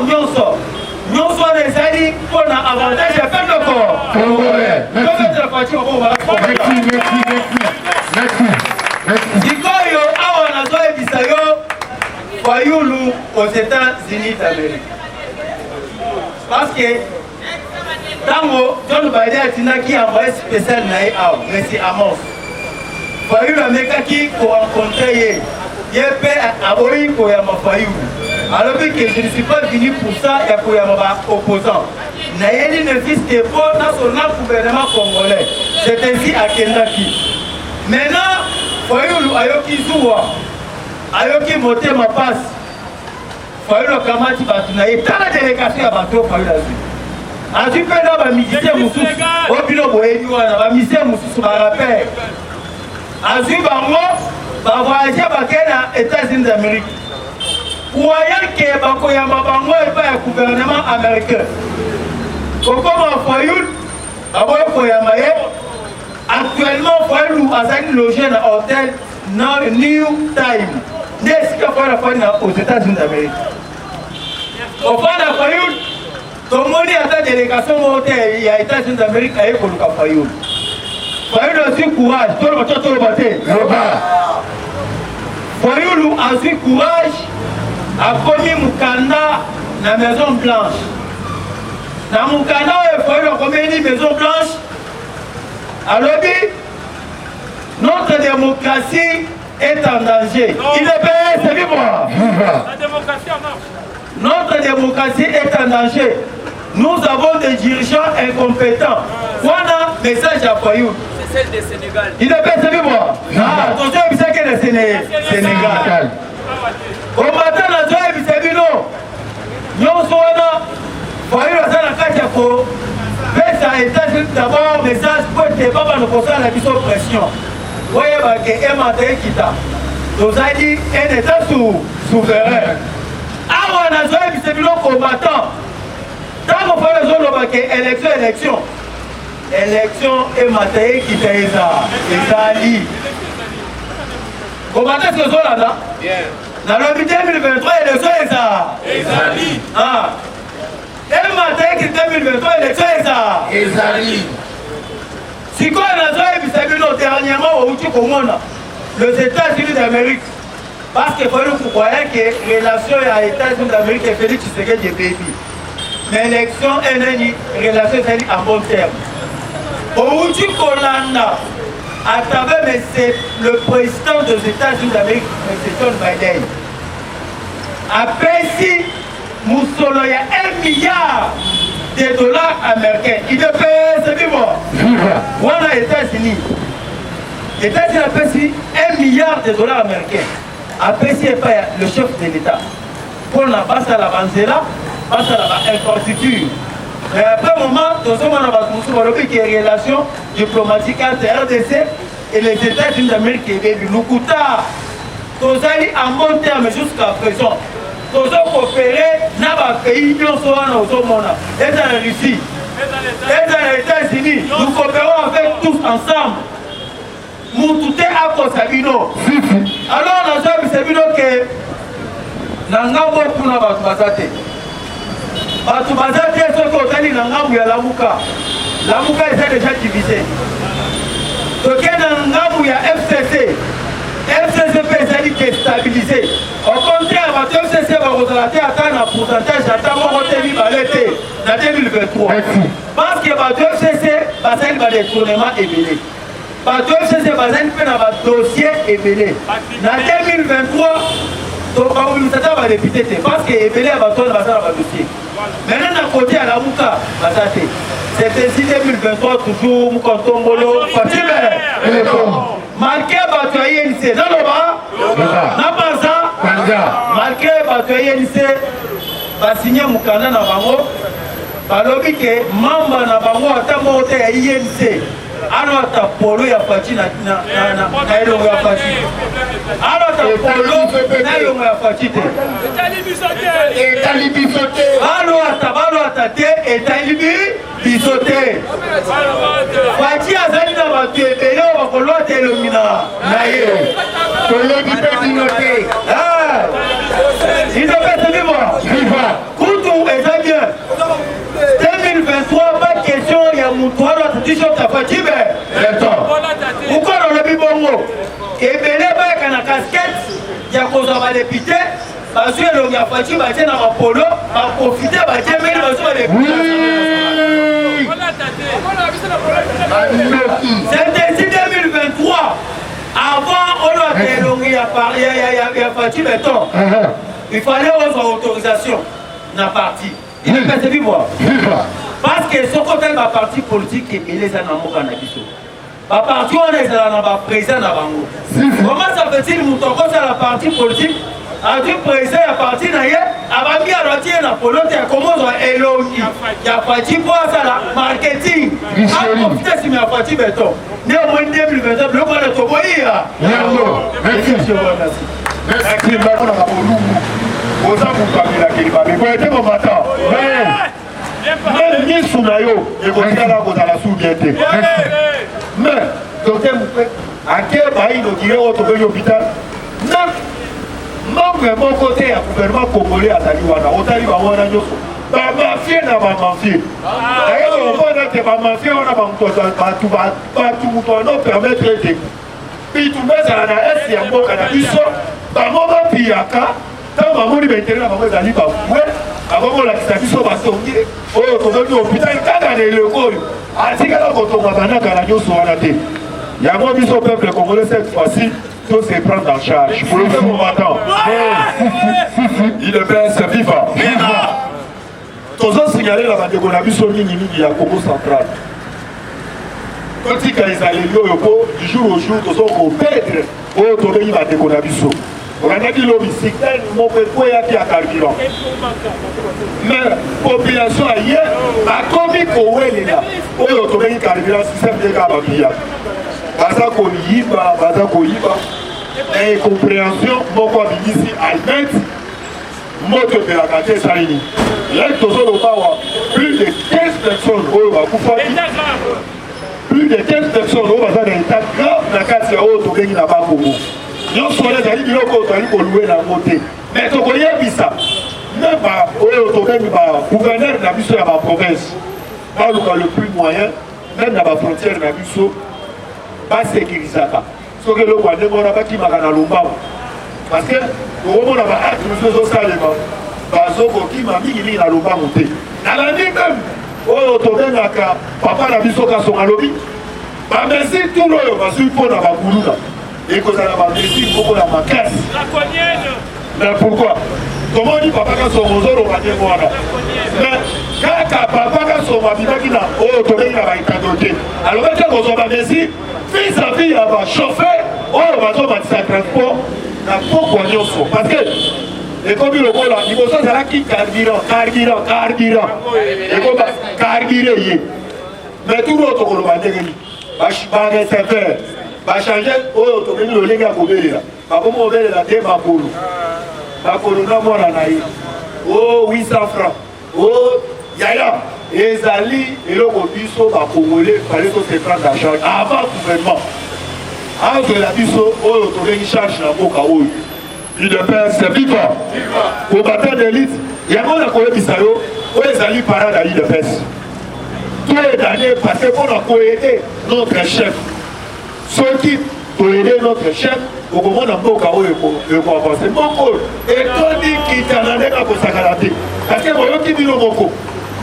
nous sommes les alliés pour l'avantage de faire le corps. Merci. Aux États-Unis d'Amérique. Parce que Tango, John Biden a qui a envoyé spécial Naï Ao, M. Amos. Fayou Américain qui pour rencontrer Aboyi Koyama Fayou. Alors que je ne suis pas venu pour ça, il y a Koyama opposant. Naïli ne fils que pour national gouvernement congolais. C'est ainsi à Kendaki. Maintenant, Fayou Ayoki Zoua, Ayoki Moté ma passe. Fayou Kamati Batunaye, dans la délégation à Bateau Fayou Lazou. Azui Pena va misser Moussous, au bilo Boédouana, va misser Moussous, ma rappel. Azui Bango, va voyager à les États-Unis d'Amérique. Voyant que Bakoyama Bango est pas un gouvernement américain. Comment Fayoul, actuellement, Fayoul a logé dans l'hôtel New Time. N'est-ce qu'il faut la faire aux États-Unis d'Amérique? Au fond de Fayoul, tout le monde a une délégation au hôtel, il y a les États-Unis d'Amérique à Ekoluka Fayoul. Fayoul a su courage, tout le monde a le bâté. Fayoul a su courage, a commis Mukanda dans la Maison Blanche. Dans Mukanda, Fayoul a commis une Maison Blanche. Alors, notre démocratie est en danger. IDPS, vive-moi. La démocratie en marche. Notre démocratie est en danger. Nous avons des dirigeants incompétents. Voilà message à Fayoum. C'est celle du Sénégal. IDPS, vive-moi. Ah, attention, il sait que le Sénégal. Au matin, la joie est bisebino. Nous sommes Fayoum, ça n'a qu'à dire pour. Mais ça a été d'abord un message pour que papa ne consomme la mission pression. Vous voyez, il y a nous a dit un État souverain. Ah, on a joué bisebino combattant. Tant qu'on fait les autres, élection et Mathieu qui fait ça. Combattant ce sont là, dans le 2023, élection et ça. Ah. Et Mathieu qui 2023, élection et ça. Si quoi on a joué dernièrement au Uchikomona, les États-Unis d'Amérique, parce qu'il faut nous croire que les relations à les États-Unis d'Amérique et Félix Tshisekedi des pays. Mais l'élection est une relation en bon terme. Au Uchikolanda, à travers le président des États-Unis d'Amérique, M. John Biden, après si Moussolo, il y a 1 milliard de dollars américains. Il est payé, c'est vivant. Voilà les États-Unis. Les États-Unis a payé 1 milliard de dollars américains. Après si le chef de l'État. Pour la base à la Banzela, base à l'infrastructure. Mais après un moment, nous avons une relation diplomatique entre RDC et les États-Unis d'Amérique et nous coûtons. Nous allons en bon terme jusqu'à présent. Nous avons coopéré dans les pays, nous sommes et dans la Russie, et dans les États-Unis. Nous coopérons avec tous ensemble. Nous tout est à Kosabino. Alors, nous avons Sabino que nous avons pour nous battre. Batubazate, ce qu'on a dit dans la Mouka. La Mouka est déjà divisée. Donc, dans la FCC. FCC peut être stabilisé. Au contraire, le FCC va atteindre un pourcentage en 2023. Parce que le FCC va être des tournements évelés. Le FCC va être un dossier évelé. En 2023, on va député parce que évelé va être un dossier. Maintenant, à côté à la Mouka, c'est ainsi 2023, toujours Moukantombolo, Fatime. Marqué Batoye Nissé, dans le bas, n'a pas ça. Marqué Batoye Nissé, va signer Moukana na bango, balobi ke mamba na bango ata mote ya INC. Alors ta polo ya Fati na elongo ya Fati. Alors ta polo na elongo ya Fati te. Etali bisote. Alors ta balo atate etali bisote. Fati azali na batu ebele bakoloa te elomina na ye. Toyebi pe dinote. Il ne peut se vivre. Koutou est bien. 2023, pas de question, il y a mon toit, tu dis que tu as fatigué. Pourquoi on l'a mis bongo? Et bien là, il y a une casquette, il y a cause à député, parce que l'on a fatigué, il y a un polo, il a profité, il y a un c'est ainsi 2023. Avant, on a été long, il y a fatigué, il fallait avoir autorisation dans la partie. Il ne peut pas vivre. Parce que ce côté de la partie politique et les anamos cannabiso. La partie on est dans la président d'Abango. Comment ça fait-il que la partie politique a dû président la partie d'ailleurs avant bien retirer la politique comment on a éloigné. Il y a parti pour ça la marketing. Ah, putain, si il y a parti béton. Néanmoins 2022, le monde est au bois. Merci. Merci. Oza mukamela kiliba miko ete mo mata mais ni sunayo e ko tala ko tala su biete mais docteur Moupe ake bayi no dire auto be hôpital na membre mon côté à gouvernement congolais azali wana otali ba wana nyoso ba mafie na ba mafie ayo on va te ba mafie wana ba mtoto ba tu muto no permettre de pitu meza na esi ya mboka na biso ba moma piaka. Tant que je suis là, je suis là, avant que je sois là, je suis là, il y a un peuple congolais cette fois-ci, tout se prendre en charge. Pour le combattant. Il le pèse vivant. Tous ont signalé la bandeko na biso mingi ya Congo central. Quand il y a les alliés du jour au jour, tous ont perdre au tour de bandeko na biso. On a dit l'homme ici, mon père qui a carburant. Mais la population ailleurs a commis pour elle là. On a autorisé carburant système de Gababia. Baza Koyiba, Baza Koyiba. Incompréhension, mon quoi ici, Albert, moto de la quartier Salini. Là, plus de 15 personnes au Bakoufaki. Plus de 15 personnes au Baza d'un état grave dans la quartier au Tobéni là-bas Congo. Nous sommes allés pour louer la montée. Mais tu connais ça. Même au gouverneur de la province, le plus moyen, même dans la frontière de la Bissau, pas sécurisé. Ce que le Rwanda n'a pas qui m'a dans l'omba. Parce que au moment où on a hâte de nous faire ça, qui m'a mis dans l'omba monté. Dans la nuit même, papa n'a vu son lobby. Merci tout le monde, parce qu'il faut la Bakoulou. Et que ça n'a pas blessé beaucoup la maquette. La cognette. Mais pourquoi? Comment on dit papa quand son roseau va dire moi là? Mais quand papa quand son habitant qui n'a pas autorisé la vaïtadoté. Alors quand on va blessé, fils à fille va chauffer, on va faire un transport, n'a pas poignon. Parce que et comme il le voit là, il faut ça là qui carburant. Et comme carburé. Mais tout l'autre on va dire va faire. Va changer, oh, tu veux le léguer à Kobéli là. Va comme on veut la thé, ma polo. Ma polo, n'a pas la naïe. Oh, 800 francs. Oh, yaya. Et Zali, et le Kobiso, va Congolais, fallait que se prendre en charge avant le gouvernement. Avant la biso, oh, tu veux une charge dans le Boka. Il de père, c'est vivant. Combattant d'élite, il y a un Koye Bisayo, où les Zali parlent à l'île de Pesse. Tous les années, parce qu'on a cohété notre chef. Ceux qui pour aider notre chef, au moment où on a avancé. Mon rôle, et quand on dit qu'il y a un pour s'accalater, parce que vous qui dit le Moko,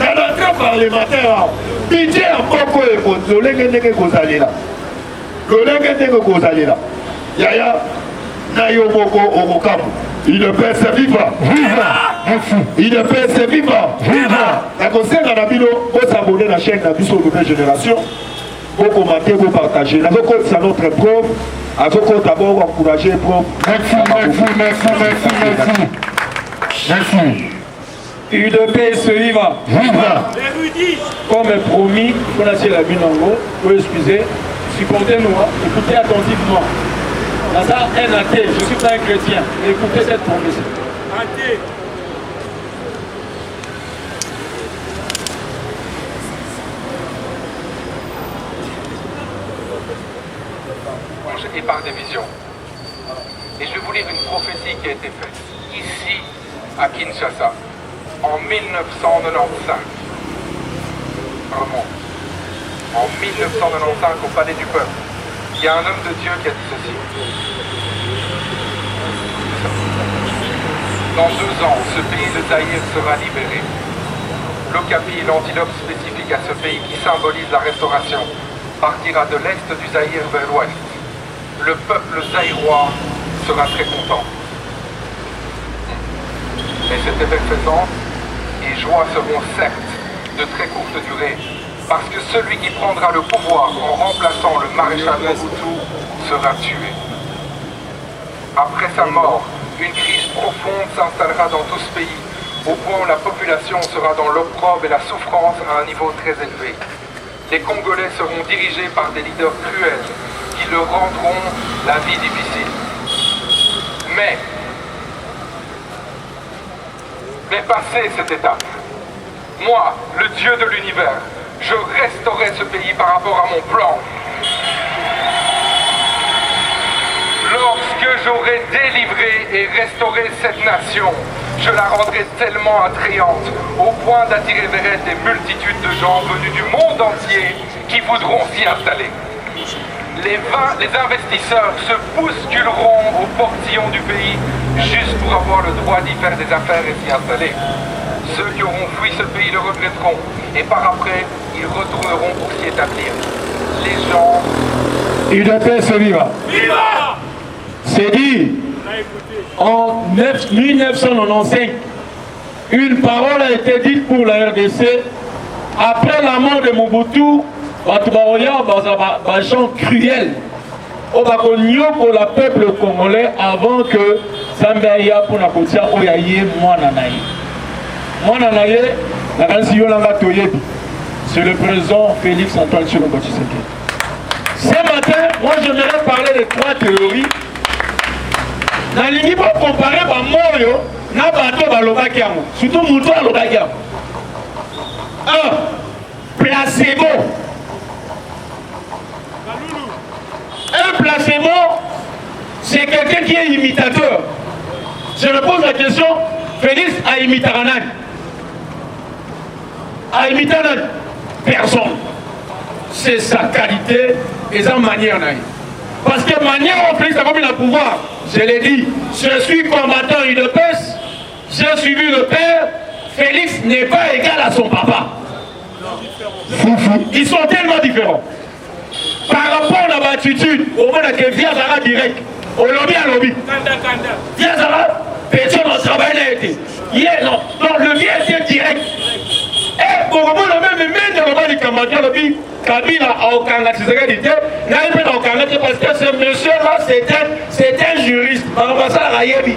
dans l'entrée parlementaire, budget en Moko et pour le Lengue Kozali là. Le Lengue Kozali là. Yaya, Nayo Moko Omokamu. Il ne peut se vivre. Il ne peut se vivre. La conseil dans la vidéo, vous s'abonner à la chaîne Nabiso Nouvelle Génération. Vous commentez, vous partagez. Avec quoi c'est notre prof, avec quoi d'abord encourager le prof. Merci. UDPS viva. Comme promis, on a la Binango, vous excusez, supportez-nous, écoutez attentivement. Là, ça, un athée, je ne suis pas un chrétien. Écoutez cette promesse. Athée. Et par division. Et je vais vous lire une prophétie qui a été faite ici à Kinshasa en 1995. Vraiment. En 1995 au Palais du Peuple. Il y a un homme de Dieu qui a dit ceci. Dans 2 ans, ce pays de Zaïre sera libéré. L'Okapi, l'antilope spécifique à ce pays qui symbolise la restauration, partira de l'est du Zaïre vers l'ouest. Le peuple zaïrois sera très content. Mais cette effervescence et joie seront certes de très courte durée, parce que celui qui prendra le pouvoir en remplaçant le maréchal Mobutu sera tué. Après sa mort, une crise profonde s'installera dans tout ce pays, au point où la population sera dans l'opprobre et la souffrance à un niveau très élevé. Les Congolais seront dirigés par des leaders cruels, qui leur rendront la vie difficile. Mais passé cette étape, moi, le Dieu de l'univers, je restaurerai ce pays par rapport à mon plan. Lorsque j'aurai délivré et restauré cette nation, je la rendrai tellement attrayante au point d'attirer vers elle des multitudes de gens venus du monde entier qui voudront s'y installer. Les investisseurs se bousculeront au portillon du pays juste pour avoir le droit d'y faire des affaires et s'y installer. Ceux qui auront fui ce pays le regretteront et par après, ils retourneront pour s'y établir. Les gens... UDPS viva! Viva! C'est dit, en 1995, une parole a été dite pour la RDC. Après la mort de Mobutu, un chant cruel au Bakonio pour le peuple congolais avant que Zambia pour la Kotia Oyaye Mwananaye. Mwananaye, c'est le président Félix Antoine Tshilombo Tshisekedi. Ce matin, moi j'aimerais parler de 3 théories. Je ne vais pas comparer Moyo na bato balobaki yango, surtout mutu alobaki yango. 1. Placebo. Un placebo, c'est quelqu'un qui est imitateur. Je me pose la question, Félix a imité Ranan. A imité personne. C'est sa qualité et sa manière. Parce que manière on Félix a comme il a pouvoir. Je l'ai dit, je suis combattant UDPS, j'ai suivi le père, Félix n'est pas égal à son papa. Ils sont tellement différents. Par rapport à l'attitude, au moins que via Zara direct, au lobby à lobby. Via Zara, personne ne travaille n'a été. Non, donc le via était direct. Et pour le moment, même de lobby du Kambadja, lobby, Kabila a aucun activité, n'a pas aucun activité parce que ce monsieur-là, c'est un juriste. On va ça à Rayebi.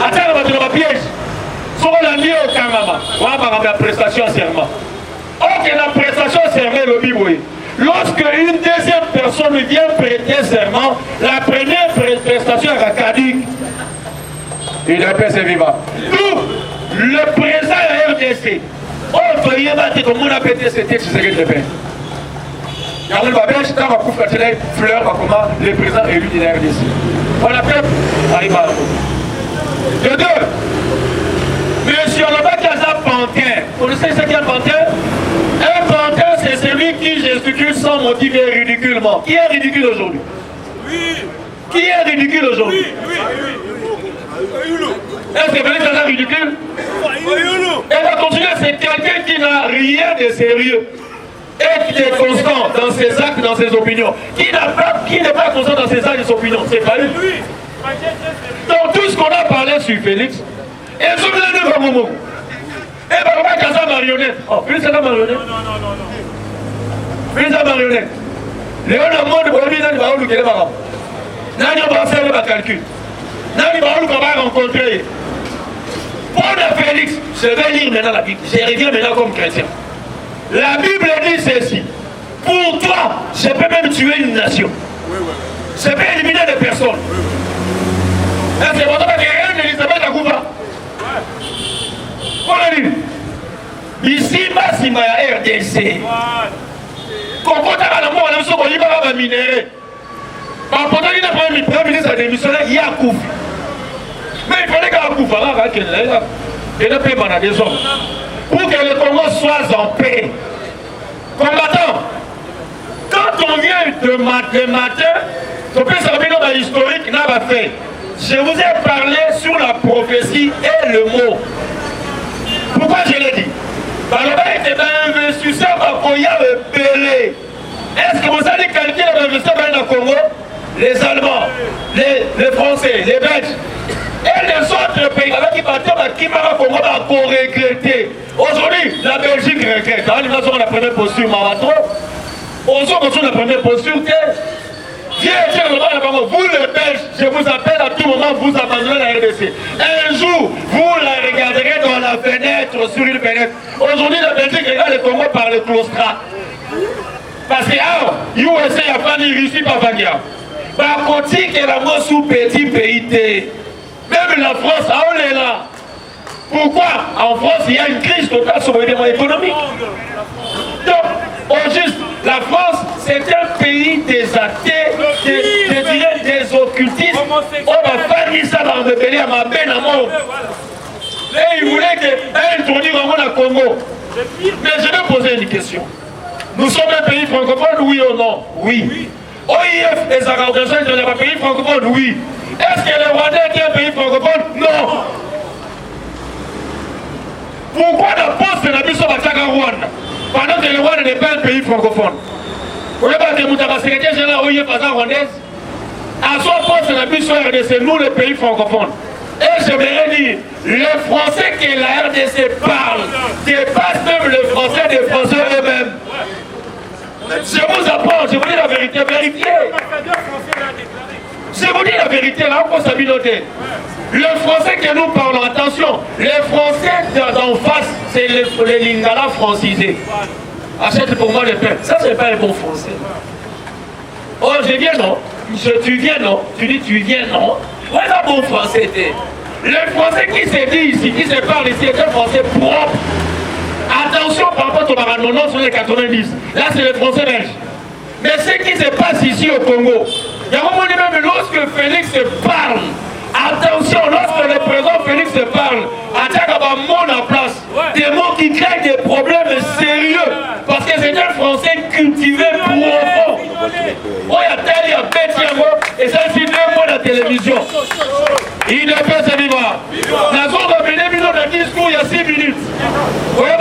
Attends, on va piège. Si on a mis au Kangama, on va avoir la prestation à serment. Ok, la prestation à serment, lobby, oui. Lorsque une deuxième personne vient prêter serment, la première prestation est caduque. Il est passé vivant. Nous, le président de la RDC, on peut y battre comme on a pété ce texte, c'est ce que je fais. Il y a un babèche, quand on coupe la fleur, comment le président élu de la RDC. On appelle Aïba. De 2, monsieur Lobakaza Pantin. Vous connaissez ce qu'est un pantin? Un pantin, c'est celui qui gesticule sans motiver ridiculement. Qui est ridicule aujourd'hui? Oui. Qui est ridicule aujourd'hui? Oui. Est-ce que Félix est ridicule? Et va continuer, c'est quelqu'un qui n'a rien de sérieux et qui est constant dans ses actes, dans ses opinions. Qui n'est pas constant dans ses actes et ses opinions. C'est pas lui. Donc tout ce qu'on a parlé sur Félix, et je vous ai dit comme mot. Et par rapport à sa marionnette. Oh, Félix est la marionnette. Non. Félix est la marionnette. Léon a monde pour lui, il va où le baram. Nani va faire le calcul. Nani va où qu'on va rencontrer. Pour le Félix, je vais lire maintenant la Bible. Je reviens maintenant comme chrétien. La Bible dit ceci. Pour toi, je peux même tuer une nation. Je peux éliminer des personnes. C'est pour ça que rien n'Elisabeth Akouba. Voilà lui. Ici, Massima RDC. Quand on a la mort, on a besoin de minéraux. Par contre, il a pris le premier ministre à démissionner, il y a Kouf. Mais il fallait qu'Akouf il a payé des hommes. Pour que le Congo soit en paix. Combattant, quand on vient le matin, on peut s'arrêter dans l'historique, n'a pas fait. Je vous ai parlé sur la prophétie et le mot. Pourquoi je l'ai dit? Parce que dans l'investisseur, il y a le Pelé. Est-ce que vous allez calculer l'investisseur dans le Congo? Les Allemands, les Français, les Belges et les autres pays avec qui partent à Kimara Congo va regretter. Aujourd'hui, la Belgique regrette. Nous avons la première posture Marathon. Aujourd'hui, nous avons la première posture. Vous les Belges, je vous appelle à tout moment, vous abandonnez la RDC. Un jour, vous la regarderez dans la fenêtre, sur une fenêtre. Aujourd'hui, la Belgique regarde le Congo par le claustrat. Parce que, USA a pas ni Russie, pas Vangia. Par contre, que la mort sous petit pays. Même la France, on est là. Pourquoi? En France, il y a une crise totale sur le développement économique. Donc, au juste, la France, c'est un pays des athées, des occultistes. On va faire ça dans le pays à ma peine à mort. Et il voulait introduire au Congo. Mais je vais poser une question. Nous sommes un pays francophone, oui ou non? Oui. OIF, les organisations internationales, un pays francophone, oui. Est-ce que le Rwanda est un pays francophone? Non. Pourquoi la poste de la mission à Rwanda pendant que le Rwanda n'est pas un pays francophone? Vous voyez pas que Moutaba, secrétaire général OIF, rwandaise, à son poste la mission RDC, nous les pays francophones. Et j'aimerais dire, le français que la RDC parle dépasse même le français des Français eux-mêmes. Je vous apprends, je vous dis la vérité, vérifiez. Je vous dis la vérité, là on peut s'habituer. Le français que nous parlons, attention, les français d'en face, c'est les lingala francisés. Achète pour moi le pain. Ça, c'est pas un bon français. Oh, je viens, non. Tu viens, non. Tu dis, tu viens, non. Voilà bon français. Le français qui se dit ici, qui se parle ici, est un français propre. Attention par rapport au Maranon sur les 90. Là, c'est le français belge. Mais ce qui se passe ici au Congo, il y a un moment même lorsque Félix parle, attention, lorsque le président Félix parle, attaque à mon en place, des mots qui créent des problèmes sérieux, parce que c'est un français cultivé profond. Oh, il y a tel, il y a petit, et ça, c'est 2 mots de la télévision. Il ne peut se vivre. La zone va venir dans le discours il y a 6 minutes. Vous voyez,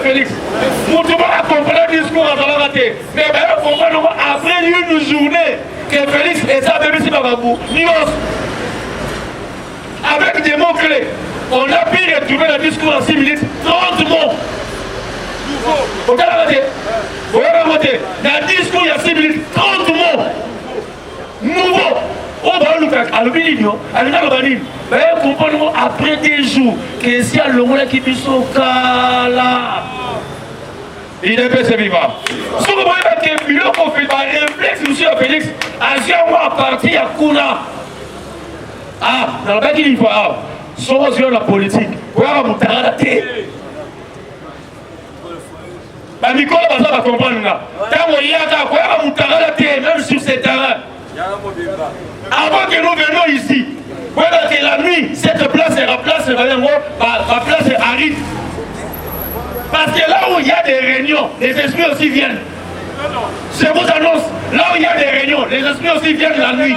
Félix, tout le monde a compris le discours dans la raté. Mais après une journée que Félix et sa bébé si Bababou, avec des mots-clés, on a pu retrouver le discours en 6 minutes, 30 mots. Vous voyez, le discours il y a 6 minutes, 30 mots. Nouveau. On va nous faire aluminium, aluminium, mais comprenons après des jours que si à l'homme qui puisse au là, il ne peut se vivre. Ce que vous voyez que le qu'on fait par réflexe, monsieur Félix, à partir à Kuna. Ah, dans le bac il faut sommes sur la politique. Voilà mon terrain bah Nicolas va comprendre là. Tant qu'il y a quoi mon terrain même sur ces terrains. Avant que nous venions ici, voilà que la nuit, cette place est la place, ma place est aride. Parce que là où il y a des réunions, les esprits aussi viennent. Je vous annonce, là où il y a des réunions, les esprits aussi viennent la nuit.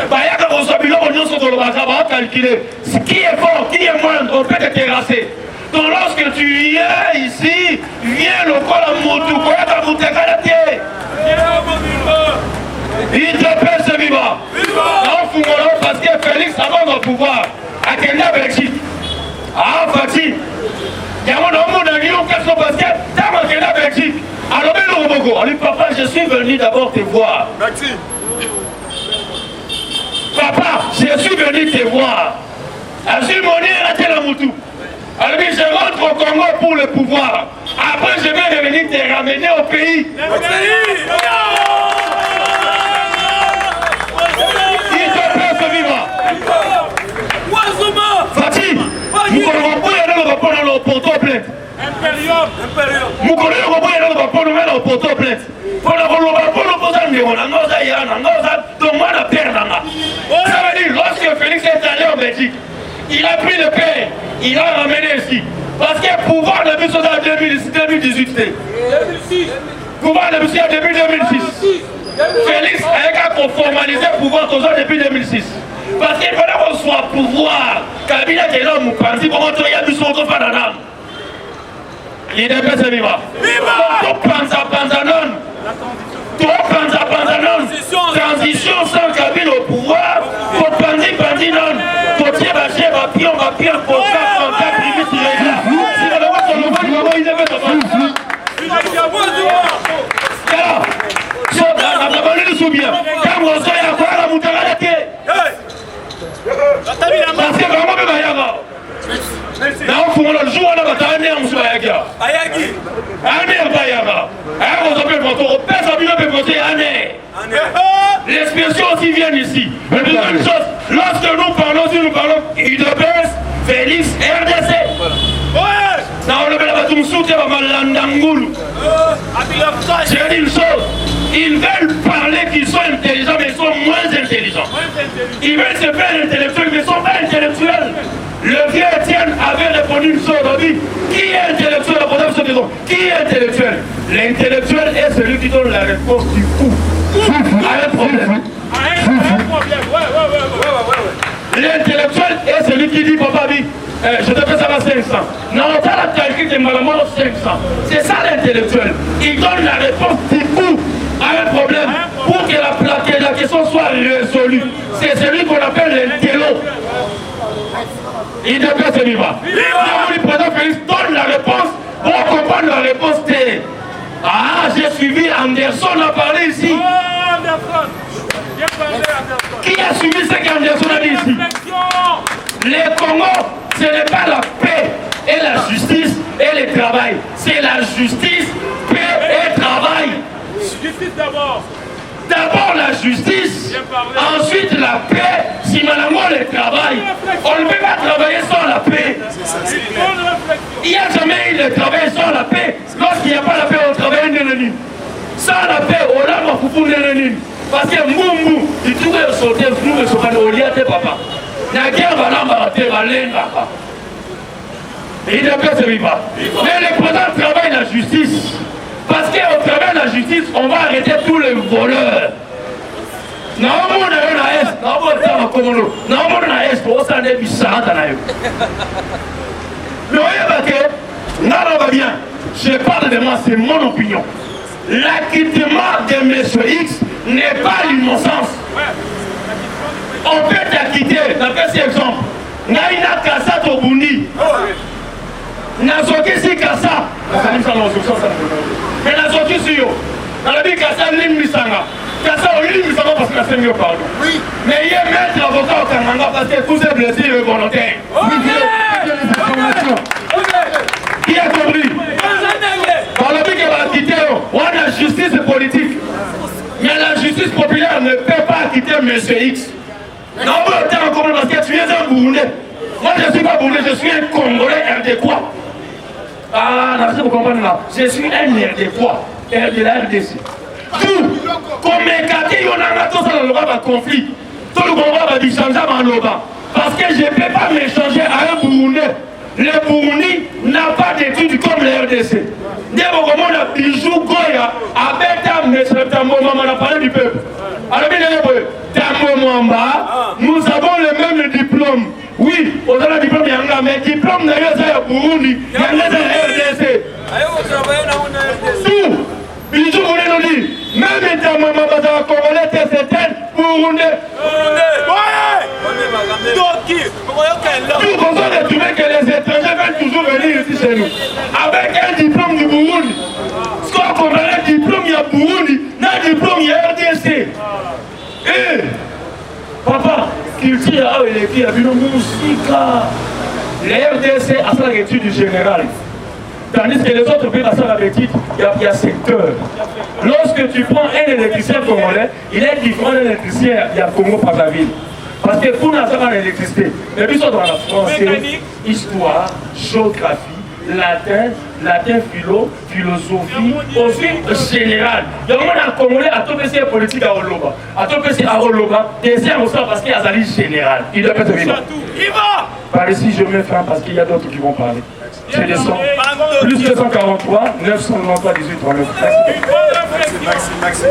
Bah, il y a que vos habitants sur le bazar, on va calculer. Qui est fort, qui est moindre, on peut te terrasser. Donc lorsque tu viens ici, viens le col à Moutou, quoi, à Moutékalate. Il te peut se vivre. Parce que Félix avant le pouvoir, à Kenya, Belgique. Ah, Fatih. Il y a mon amour dans l'Union, parce que dans Kenya, Belgique. Alors, on dit, papa, je suis venu d'abord te voir. Merci. Papa, je suis venu te voir. Je suis venu à Telamoutou. Alors, je rentre au Congo pour le pouvoir. Après, je vais revenir te ramener au pays. Fatih, nous ne pouvons pas aller au poteau plainte. Nous connaissons pas au poteau plainte. Ça veut dire, lorsque Félix est allé en Belgique, il a pris le père, il l'a ramené ici. Parce que le pouvoir de M. en 2018. Pouvoir de M. en 2006. Félix a formalisé le pouvoir depuis 2006. Parce qu'il fallait qu'on soit pouvoir. Kabila est l'homme, Panzi, comment tu as vu son autre fananam. Il ne peut se vivre. Tout panzanon. Tout panzanon. Transition sans Kabila au pouvoir. Pour Panzi non. Pour Thiébaché, va pion, pour ça, quand privé sur les gars. Si on le voit sur le vote, il ne peut se faire. Alors, on a parlé de soubien. Quand on sort, il y a quoi la moutarde à la tête. Parce que vraiment, il y a non, il faut le jour où on va t'amener en soi. Ayagi. L'expression aussi vient ici. Mais deuxième chose, lorsque nous parlons, il de baisse, Félix, RDC. Non, on le met là-bas, tout me soutient, on va l'andangoulou. J'ai dit une chose. Ils veulent parler qu'ils sont intelligents, mais ils sont moins intelligents. Ils veulent se faire intellectuels, mais ils ne sont pas intellectuels. Le vieux Étienne avait répondu une chose, on dit, qui est intellectuel? Qui est intellectuel? L'intellectuel est celui qui donne la réponse du coup à un problème. L'intellectuel est celui qui dit, papa, je te fais ça à 500. Non, tu as la calcul de Malamon 500. C'est ça l'intellectuel. Il donne la réponse du coup. a un problème pour que la question soit résolue. C'est celui qu'on appelle l'intello. Il ne peut se vivre. Le président Félix donne la réponse pour comprendre la réponse. Ah, j'ai suivi Anderson a parlé ici. Oh, Anderson. Bien parlé, Anderson. Qui a suivi ce qu'Anderson a dit ici? Le Congo, ce n'est pas la paix et la justice et le travail. C'est la justice, paix et travail. Justice d'abord. D'abord la justice, ensuite la paix, si Malango le travail. On ne peut pas travailler sans la paix. Il n'y a jamais eu de travail sans la paix. Lorsqu'il n'y a pas la paix, on travaille une. Sans la paix, on a un foufou une. Parce que Moumou, il trouve sauter, nous ne sommes pas au lieu de papa. La guerre va l'embarquer, va l'embarquer. Il ne peut se vivre. Mais le président travaille la justice. Parce qu'au travers de la justice, on va arrêter tous les voleurs. Non, on bien. Je parle de moi, c'est mon opinion. L'acquittement de M. X n'est pas l'innocence. On peut t'acquitter, d'après cet exemple. Naïna Kassa Tobundi. Nazoki si Kassa. Mais Nazoki si yo. Nalabi Kassa Limisanga. Kassa Limisanga parce que la seigneur pardon. Oui. Mais il est maître avocat au Kananga parce que tous ces blessés volontaires. Qui a compris? Nalabi qui va quitter. On a justice politique. Mais la justice populaire ne peut pas quitter M. X. Non, parce que tu es un Burundais. Moi, je ne suis pas Burundais, je suis un Congolais RD-quoi. Ah, non, vous comprenez là. Je suis un RD-quoi. De la RDC. Tout, comme écarté, on a tous un conflit. Tout le Congo va changer en Loba. Parce que je ne peux pas m'échanger à un Burundais. Le Burundi n'a pas d'études comme le RDC. Dès qu'on a bijou Goya, avec on a parlé du peuple. Alors, nous avons le même diplôme. Oui, on a le diplôme, mais le diplôme n'a pas de Burundi, il y a le RDC. Tout, bijou, on nous dit, même ta maman va Congolais, c'est un Burundais. Tout comme ça, on trouvé que les étrangers veulent toujours venir ici chez nous. Avec un diplôme du Burundi. Ce qu'on comprend, un diplôme, il y a Burundi, un diplôme, il y a RDC. Eh, papa, culture, il est qui a vu nos musiques. Les RDC a ça l'étude générale. Tandis que les autres pays à ça l'étude, il y a secteur. Lorsque tu prends un électricien congolais, il est différent d'un électricien, il y a Congo par la ville. Parce que pour nous, ça va l'électricité. Mais puis, ça dans la français, histoire, géographie, latin philo, philosophie, aussi général. Il y a un Congolais à tout PC politique à Oloba. À tout PC à Oloba, deuxième aussi parce qu'il y a un général. Il doit être vivant. Par ici, je mets fin parce qu'il y a d'autres qui vont parler. Je descends. Plus 243, 993, 18, 39. Merci.